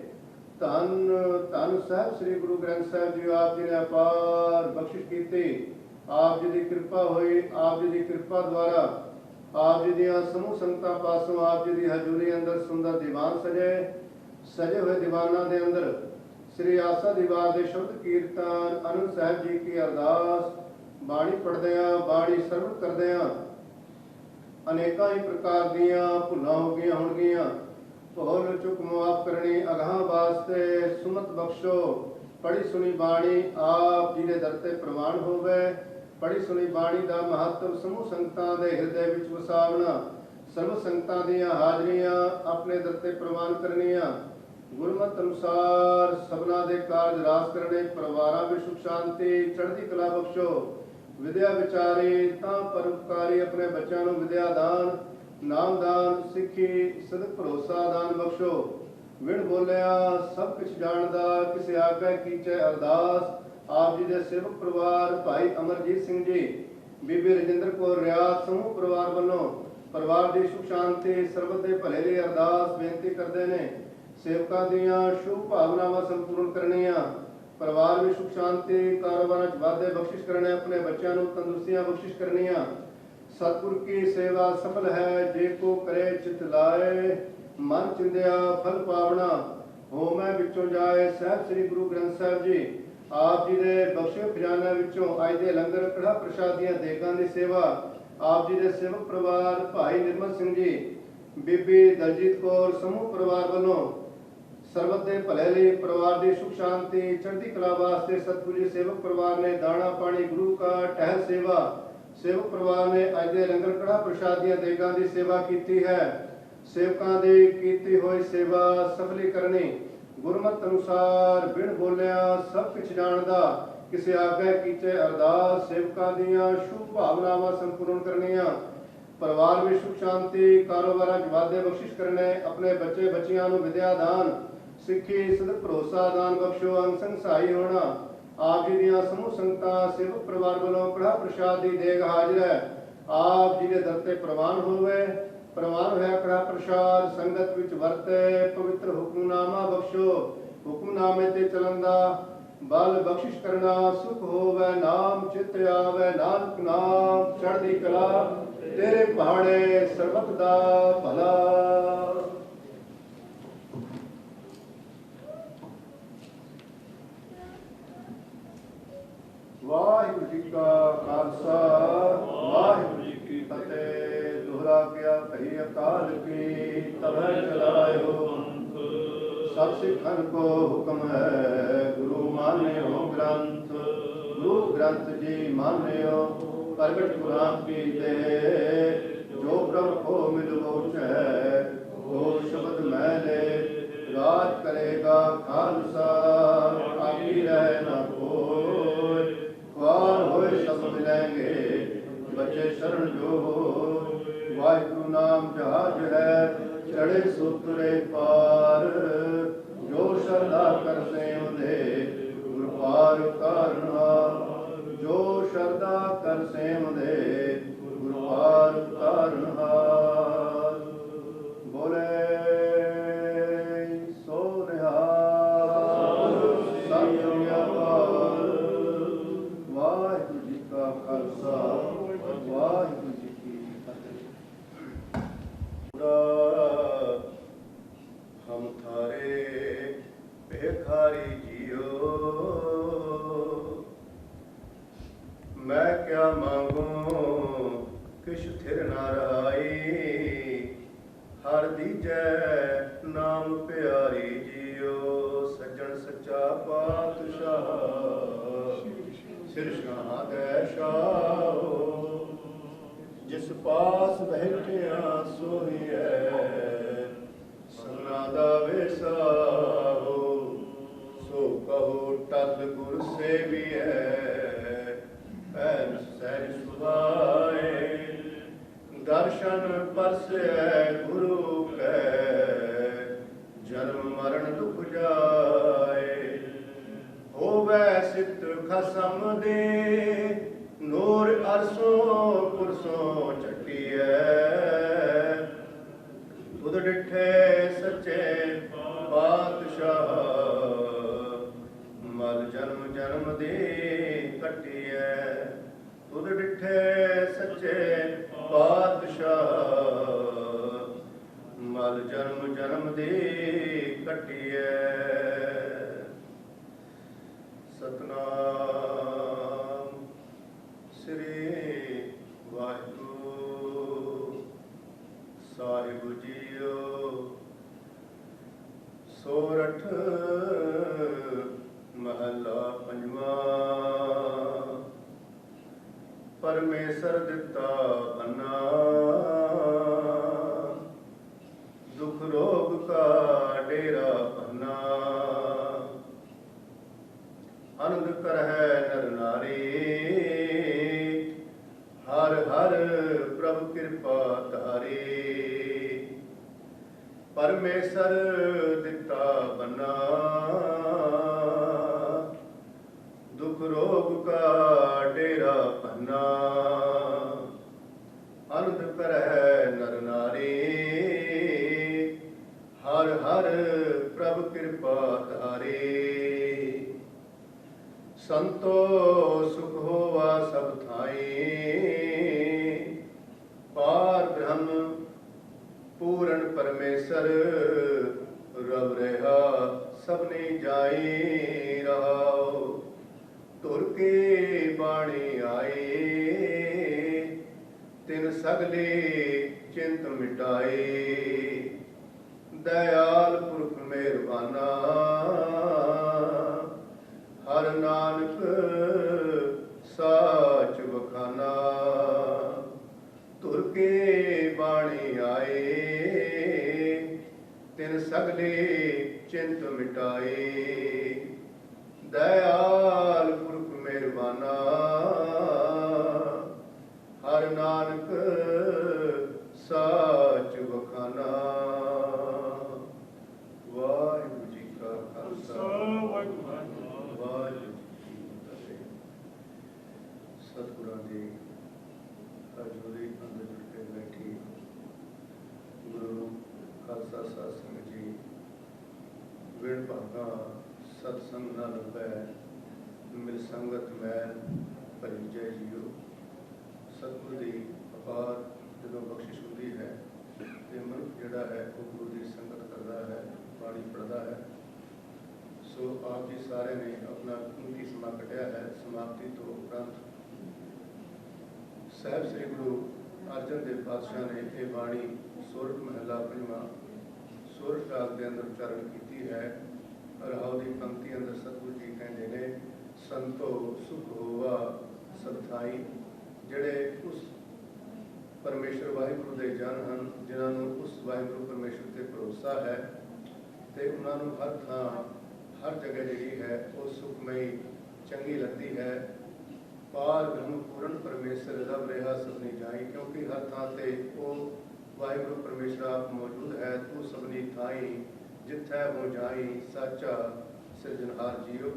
ਧੰਨ ਧੰਨ ਸਾਹਿਬ ਸ੍ਰੀ ਗੁਰੂ ਗ੍ਰੰਥ ਸਾਹਿਬ ਜੀ ਆਪ ਜੀ ਨੇ ਅਪਾਰ ਬਖਸ਼ਿਸ਼ ਕੀਤੀ। ਆਪ ਜੀ ਦੀ ਕਿਰਪਾ ਹੋਈ। ਆਪ ਜੀ ਦੀ ਕਿਰਪਾ ਦੁਆਰਾ ਆਪ ਜੀ ਦੀਆਂ ਸਮੂਹ ਸੰਗਤਾਂ ਪਾਸੋਂ ਆਪ ਜੀ ਦੀ ਹਜ਼ੂਰੀ ਅੰਦਰ ਸੁੰਦਰ ਦੀਵਾਨ ਸਜੇ ਹੋਏ ਦੀਵਾਨਾਂ ਦੇ ਅੰਦਰ ਸ੍ਰੀ ਆਸਾ ਦੀਵਾਰ ਦੇ ਸ਼ਬਦ ਕੀਰਤਨ ਅਨੰਦ ਸਾਹਿਬ ਜੀ ਕੀ ਅਰਦਾਸ ਬਾਣੀ ਪੜ੍ਹਦਿਆਂ ਬਾਣੀ ਸਰਵਣ ਕਰਦਿਆਂ ਅਨੇਕਾਂ ਹੀ ਪ੍ਰਕਾਰ ਦੀਆਂ ਭੁੱਲਾਂ ਹੋ ਗਈਆਂ ਹੋਣਗੀਆਂ। ਭੁੱਲ ਚੁੱਕ ਮੁਆਫ ਕਰਨੀ ਅਗਾਹਾਂ ਵਾਸਤੇ ਸੁਮਤ ਬਖਸ਼ੋ। ਪੜ੍ਹੀ ਸੁਣੀ ਬਾਣੀ ਆਪ ਜੀ ਦੇ ਦਰ ਤੇ ਪ੍ਰਵਾਨ ਹੋਵੇ। ਪੜ੍ਹੀ ਸੁਣੀ ਬਾਣੀ ਦਾ ਮਹੱਤਵ ਸਮੂਹ ਸੰਗਤਾਂ ਦੇ ਹਿਰਦੇ ਵਿੱਚ ਵਸਾਵਣਾ ਸਰਬ ਸੰਗਤਾਂ ਦੀਆਂ ਹਾਜ਼ਰੀਆਂ ਆਪਣੇ ਦਰ ਤੇ ਪ੍ਰਵਾਨ ਕਰਨੀਆਂ ਗੁਰਮਤਿ ਅਨੁਸਾਰ ਸਭਨਾ ਦੇ ਕਾਰਜ ਰਾਸ ਕਰਨੇ ਪਰਿਵਾਰਾਂ ਵਿੱਚ ਸੁਖ ਸ਼ਾਂਤੀ ਚੜ੍ਹਦੀ ਕਲਾ ਬਖਸ਼ੋ। ਵਿਦਿਆ ਵਿਚਾਰੇ ਤਾਂ ਪਰਉਪਕਾਰੀ ਆਪਣੇ ਬੱਚਿਆਂ ਨੂੰ ਵਿਦਿਆ ਦਾਨ ਨਾਮ ਦਾਨ ਸਿੱਖੀ ਸਦਕ ਭਰੋਸਾ ਦਾਨ ਬਖਸ਼ੋ। ਵਿਣ ਬੋਲਿਆ ਸਭ ਕੁਝ ਜਾਣਦਾ ਕਿਸੇ ਆਗਿਆ ਕੀਚੈ ਅਰਦਾਸ। ਆਪ ਜੀ ਦੇ ਸੇਵਕ ਪਰਿਵਾਰ ਭਾਈ ਅਮਰਜੀਤ ਸਿੰਘ ਜੀ ਬੀਬੀ ਰਜਿੰਦਰ ਕੌਰ ਰਿਆਤ ਸਮੂਹ ਪਰਿਵਾਰ ਵੱਲੋਂ ਪਰਿਵਾਰ ਦੀ ਸੁਖ ਸ਼ਾਂਤੀ ਸਰਬਤ ਦੇ ਭਲੇ ਲਈ ਅਰਦਾਸ ਬੇਨਤੀ ਕਰਦੇ ਨੇ। ਸੇਵਕਾਂ ਦੀਆਂ ਸ਼ੁਭ ਭਾਵਨਾਵਾਂ ਸੰਪੂਰਨ ਕਰਨੀਆਂ ਪਰਿਵਾਰ ਵਿੱਚ ਸੁਖ ਸ਼ਾਂਤੀ ਕਾਰੋਬਾਰਾਂ 'ਚ ਵਾਧੇ ਬਖਸ਼ਿਸ਼ ਕਰਨੇ ਆਪਣੇ ਬੱਚਿਆਂ ਨੂੰ ਤੰਦਰੁਸਤੀਆਂ ਬਖਸ਼ਿਸ਼ ਕਰਨੀਆਂ। ਸਤਿਗੁਰ ਕੀ ਸੇਵਾ ਸਫਲ ਹੈ ਜੇ ਕੋ ਕਰੇ ਚਿਤ ਲਾਏ ਮਨ ਚਿੰਦਿਆ ਫਲ ਪਾਵਣਾ ਹੋਮੈ ਵਿੱਚੋਂ ਜਾਏ। ਸਾਹਿਬ ਸ੍ਰੀ ਗੁਰੂ ਗ੍ਰੰਥ ਸਾਹਿਬ ਜੀ ਆਪ ਜੀ ਦੇ ਬਖਸ਼ੇ ਖਜ਼ਾਨੇ ਵਿੱਚੋਂ ਅੱਜ ਦੇ ਲੰਗਰ ਕੜਾ ਪ੍ਰਸ਼ਾਦ ਦੀਆਂ ਦੇਗਾਂ ਦੀ ਸੇਵਾ ਆਪ ਜੀ ਦੇ ਸੇਵਕ ਪਰਿਵਾਰ ਭਾਈ ਨਿਰਮਲ ਸਿੰਘ ਜੀ ਬੀਬੀ ਦਲਜੀਤ ਕੌਰ ਸਮੂਹ ਪਰਿਵਾਰ ਵੱਲੋਂ ਸਰਬਤ ਦੇ ਭਲੇ ਲਈ ਪਰਿਵਾਰ ਦੀ ਸੁਖ ਸ਼ਾਂਤੀ ਚੜ੍ਹਦੀ ਕਲਾ ਵਾਸਤੇ ਸਤਿਗੁਰੂ ਜੀ ਸੇਵਕ ਪਰਿਵਾਰ ਨੇ ਦਾਣਾ ਪਾਣੀ ਗੁਰੂ ਕਾ ਟਹਿਲ ਸੇਵਾ ਸੇਵਕ ਪਰਿਵਾਰ ਨੇ ਅੱਜ ਦੇ ਲੰਗਰ ਕੜਾ ਪ੍ਰਸ਼ਾਦ ਦੀਆਂ ਦੇਗਾਂ ਦੀ ਸੇਵਾ ਕੀਤੀ ਹੈ। ਸੇਵਕਾਂ ਦੀ ਕੀਤੀ ਹੋਈ ਸੇਵਾ ਸਫਲੀ ਕਰਨੀ ਗੁਰਮਤਿ ਅਨੁਸਾਰ ਬਿਨ ਬੋਲਿਆ ਸਭ ਕੁਝ ਜਾਣਦਾ, ਕਿਸੇ ਆਗੇ ਕੀਤੇ ਅਰਦਾਸ ਸੇਵਕਾਂ ਦੀਆਂ ਸ਼ੁਭ ਭਾਵਨਾਵਾਂ ਸੰਪੂਰਨ ਕਰਨੀਆਂ, ਪਰਿਵਾਰ ਵਿੱਚ ਸੁਖ ਸ਼ਾਂਤੀ, ਕਾਰੋਬਾਰਾਂ 'ਚ ਵਾਧੇ ਬਖਸ਼ਿਸ਼ ਕਰਨੇ, ਆਪਣੇ ਬੱਚੇ ਬੱਚੀਆਂ ਨੂੰ ਵਿਦਿਆ ਦਾਨ, ਸਿੱਖੀ ਸਦਕ ਭਰੋਸਾ ਦਾਨ ਬਖਸ਼ੋ, ਅੰਗ ਸੰਗ ਸਹਾਈ ਹੋਣਾ। ਆਪ ਜੀ ਦੀਆਂ ਸਮੂਹ ਸੰਗਤਾਂ ਸੇਵਕ ਪਰਿਵਾਰ ਵੱਲੋਂ ਕੜਾ ਪ੍ਰਸ਼ਾਦ ਦੀ ਦੇਗ ਹਾਜ਼ਰ ਹੈ। ਆਪ ਜੀ ਦੇ ਦਰ ਤੇ ਪ੍ਰਵਾਨ ਹੋਵੇ। ਪ੍ਰਵਾਨ ਹੋਇਆ ਕੜਾ ਪ੍ਰਸ਼ਾਦ ਸੰਗਤ ਵਿੱਚ ਵਰਤੇ, ਪਵਿੱਤਰ ਹੁਕਮਨਾਮਾ ਬਖਸ਼ੋ। ਹੁਕਮਨਾਮੇ ਤੇ ਚੱਲਣ ਦਾ ਬਲ ਬਖਸ਼ਿਸ਼ ਕਰਨਾ, ਸੁਖ ਹੋਵੇ ਨਾਮ ਚਿਤ ਆਵੇ, ਨਾਨਕ ਨਾਮ ਚੜ੍ਹਦੀ ਕਲਾ, ਤੇਰੇ ਪਹਾੜੇ ਸਰਬਤ ਦਾ ਭਲਾ। ਵਾਹਿਗੁਰੂ ਜੀ ਕਾ ਖਾਲਸਾ, ਵਾਹਿਗੁਰੂ ਜੀ ਕੀ ਫਤਿਹ। ਦੁਹਰਾ ਕਿਆ ਕਹੀ ਅਕਾਲ ਕੀ, ਤਬੈ ਚਲਾਇਓ ਪੰਥ। ਸਭ ਸਿੱਖਨ ਕੋ ਹੁਕਮ ਹੈ, ਗੁਰੂ ਮਾਨਿਓ ਗ੍ਰੰਥ। ਗੁਰੂ ਗ੍ਰੰਥ ਜੀ ਮਾਨਿਓ, ਪ੍ਰਗਟ ਕੁਰਾਨ ਕੀਤੇ। ਜੋ ਪ੍ਰਭ ਕੋ ਮਿਲ ਬੋਚੈ, ਉਹ ਸ਼ਬਦ ਮੈਲੇ। ਰਾਜ ਕਰੇਗਾ ਖਾਲਸਾ, ਆਪੀ ਰਹਿ ਨਾ ਕੋਈ। ਖੁਆਰ ਹੋਏ ਸਭ ਮਿਲੈਂਗੇ, ਬੱਚੇ ਸ਼ਰਨ ਜੋ ਹੋਏ। ਵਾਹਿਗੁਰੂ ਨਾਮ ਜਹਾਜ ਹੈ, ਚੜੇ ਸੁਤਰੇ ਪਾਰ। ਜੋ ਸ਼ਰਧਾ ਕਰ ਸੇਵਦੇ, ਗੁਰ ਪਾਰ ਉਤਾਰਨਹਾਰ। ਜੋ ਸ਼ਰਧਾ ਕਰ ਸੇਵਦੇ, ਗੁਰ ਪਾਰ ਉਤਾਰਨਹਾਰ। ਬੋਲੇ ਸੋ ਨਿਹਾਲ, ਸਤਿ ਸ੍ਰੀ ਅਕਾਲ। ਵਾਹਿਗੁਰੂ ਜੀ ਕਾ ਖਾਲਸਾ, ਵਾਹਿਗੁਰੂ ਜੀ ਕੀ ਫਤਿਹ। ਹਮ ਥਾਰੇ ਭੇਖਾਰੀ ਜੀਓ, ਮੈਂ ਕਿਆ ਮੰਗੂ ਕਿਛ ਥਿਰ ਨਾ ਰਹਾਈ। ਹਰ ਦੀਜੈ ਨਾਮ ਪਿਆਰੀ ਜੀਓ, ਸੱਜਣ ਸੱਚਾ ਪਾਤਸ਼ਾਹ ਸਿਰ ਸ਼ਾਹ ਦੇ ਸ਼ਾਹੋ। ਜਿਸ ਪਾਸ ਬੈਠਿਆ ਸੋਹੀਐ, ਸੰਗਣਾ ਦਾ ਵੇਸਾਹੋ। ਸੋ ਕਹੋ ਟਲ ਗੁਰ ਸੇਵੀਐ, ਐਨ ਸਹਿਜ ਸੁਭਾਏ। ਦਰਸ਼ਨ ਪਰਸੈ ਗੁਰੂ ਕੈ, ਜਨਮ ਮਰਨ ਦੁਖ ਜਾਏ। ਹੋਵੈ ਸਿਤ ਖਸਮ ਦੇ, ਨੂਰ ਅਰਸੋਂ ਪੁਰਸੋਂ ਚੱਟੀਐ। ਤੁਧ ਡਿਠੇ ਸੱਚੇ ਪਾਤਸ਼ਾਹ, ਮਲ ਜਨਮ ਜਨਮ ਦੀ ਕੱਟੀਐ। ਤੁਧ ਡਿਠੇ ਸੱਚੇ ਪਾਤਸ਼ਾਹ, ਮਲ ਜਨਮ ਜਨਮ ਦੀ ਕੱਟੀਐ। ਸਤਨਾਮ ਸ੍ਰੀ ਵਾਹਿਗੁਰੂ ਸਾਹਿਬ ਜੀਓ। ਸੋਰਠ ਮਹਲਾ ਪੰਜਵਾਂ। ਪਰਮੇਸ਼ਰ ਦਿੱਤਾ ਅੰਨਾ, ਦੁਖ ਰੋਗ ਕਾ ਡੇਰਾ ਪੰਨਾ। ਆਨੰਦ ਕਰਹਿ ਨਰ ਨਾਰੀ, ਹਰ ਹਰ ਪ੍ਰਭ ਕਿਰਪਾ ਧਾਰੀ। ਪਰਮੇਸ਼ਰ ਦਿੱਤਾ ਬੰਨਾ, ਦੁਖ ਰੋਗ ਕਾ ਡੇਰਾ ਪੰਨਾ। ਆਨੰਦ ਕਰਹਿ ਨਰ ਨਾਰੀ, ਹਰ ਹਰ ਪ੍ਰਭ ਕਿਰਪਾ ਧਾਰੀ। ਸੰਤੋ ਸੁਖ ਹੋਵਾ ਸਭ ਥਾਈ, ਪਾਰ ਬ੍ਰਹਮ ਪੂਰਨ ਪਰਮੇਸ਼ਰ। ਰਬ ਰਿਹਾ ਸਭਨੀ ਜਾਈ ਰਹਾਉ, ਧੁਰ ਕੀ ਬਾਣੀ ਆਈ। ਤਿਨ ਸਗਲੀ ਚਿੰਤ ਮਿਟਾਈ, ਦਇਆਲ ਪੁਰਖ ਮਿਹਰਬਾਨਾ। ਹਰ ਨਾਨਕ ਸਾਚ ਬਖਾਨਾ, ਧੁਰ ਕੀ ਬਾਣੀ ਆਈ। ਤਿਨ ਸਗਲੀ चिंत मिटाए दयाल पुरख मेहरबाना हर नानक साच वखाना। वाहिगुरू जी का खालसा वाहिगुरू जी की फतेह। सतगुरां दी हजूरी अंदर जुड़ के बैठी गुरु खालसा साध संगत जी विण भागा सत्संग न लभै मिल संगत मैल भरी जय जीओ। सतगुरु की अपार जो बख्शिश होती है तो मनुष्य जोड़ा है वो गुरु की संगत करता है बाणी पढ़ता है। सो आप जी सारे ने अपना कीमती समा कटिया है। समाप्ति तो उपरंत साहब श्री गुरु अर्जन देव पातशाह ने यह बाणी सोरठ महला पंजवा सोरठ राग के अंदर उच्चारण की है। राव की पंक्ति अंदर सतगुरु जी कहते ने संतो सुख होवा सथाई ਜਿਹੜੇ उस परमेश्वर वाहिगुरु के जन हैं जिन्होंने उस वाहिगुरु परमेश्वर से भरोसा है तो उन्होंने हर थां हर जगह जी है वो सुखमई चंगी लगती है। पार ब्रह्म पूर्ण परमेश्वर रब रहा सबनी जाई क्योंकि हर थां ते वो वाहिगुरु परमेश्वर आप मौजूद है। तू सबनी थाई जिथे हो जाई साचा सिरजनहार जियो।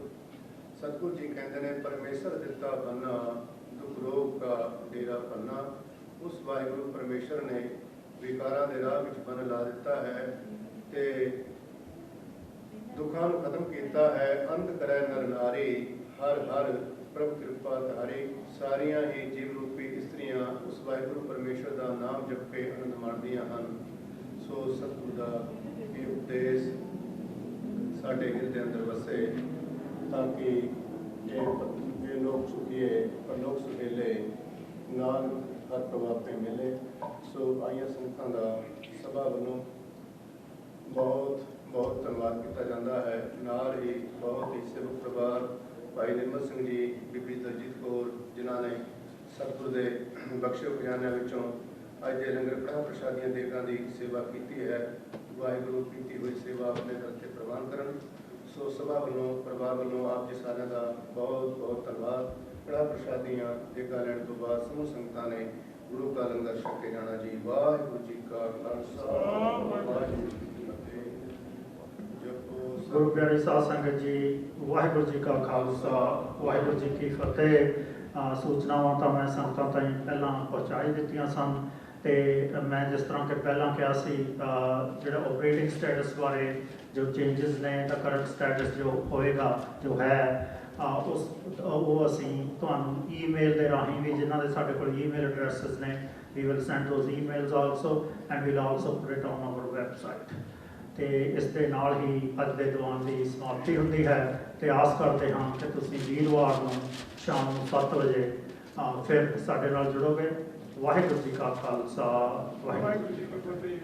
सतगुरु जी कहते हैं परमेश्वर दिता बन्ना दुख रोग का डेरा पन्ना। उस वाहिगुरु परमेश्वर ने विकारां दे राह विच बन ला दिता है ते दुखां नूं खत्म कीता है। अंत करे नर नारी हर हर प्रभ कृपा धारी। सारियां ही जीव रूपी इस्त्रियां उस वाहिगुरु परमेश्वर का नाम जप के आनंद माणदियां हन। सो सतगुरु का ये उपदेश साडे हिरदे अंदर वसे ताकि ये लोग सुखिए परलोक सुहेले नानक हर प्रभाव मिले। सो आइया संगतां दा सभा वालों बहुत बहुत धन्यवाद किया जाता है। नाल ही बहुत ही सेवक परिवार भाई निर्मल सिंह जी बीबी दलजीत कौर जिन्होंने सतगुरु के बख्शे खजानिਆਂ ਵਿੱਚੋਂ अज के लंगर कड़ाह प्रसादियां देगां की सेवा की है। वाहिगुरु की हुई सेवा अपने घर से प्रवान करन। सो सभा वालों परिवार वालों आप जी सारे का बहुत बहुत धन्यवाद। कड़ाह प्रसादियां देगां लैण तो बाद समूह संगतां ने गुरु का लंगर छक के जाना जी। वाहिगुरू जी का खालसा वाहिगुरू जी की फतेह। जपो गुरु प्यारी साध संगत जी वाहिगुरू जी का खालसा वाहिगुरू जी की फतेह। सूचनावां तो मैं संगतां ताईं पहलां पहुँचाई दित्तियां सन ते मैं जिस तरह के पहलां कहा सी जिहड़ा ऑपरेटिंग स्टेटस बारे जो चेंजेस ने दा करंट स्टेटस जो होएगा जो है उस वो असीं तुहानूं ईमेल दे राहीं भी जिन्हां दे साडे कोल ईमेल एड्रैसेस ने we will send those emails also and we'll also put it on our website. तो इस दे नाल ही अज दे दीवान की समाप्ति होती है। तो आस करते हाँ कि तुसीं वीरवार नूं शाम 7 बजे फिर साडे नाल जुड़ोगे। वाहिगुरू जी का खालसा वाहिगुरू जी की फतेह।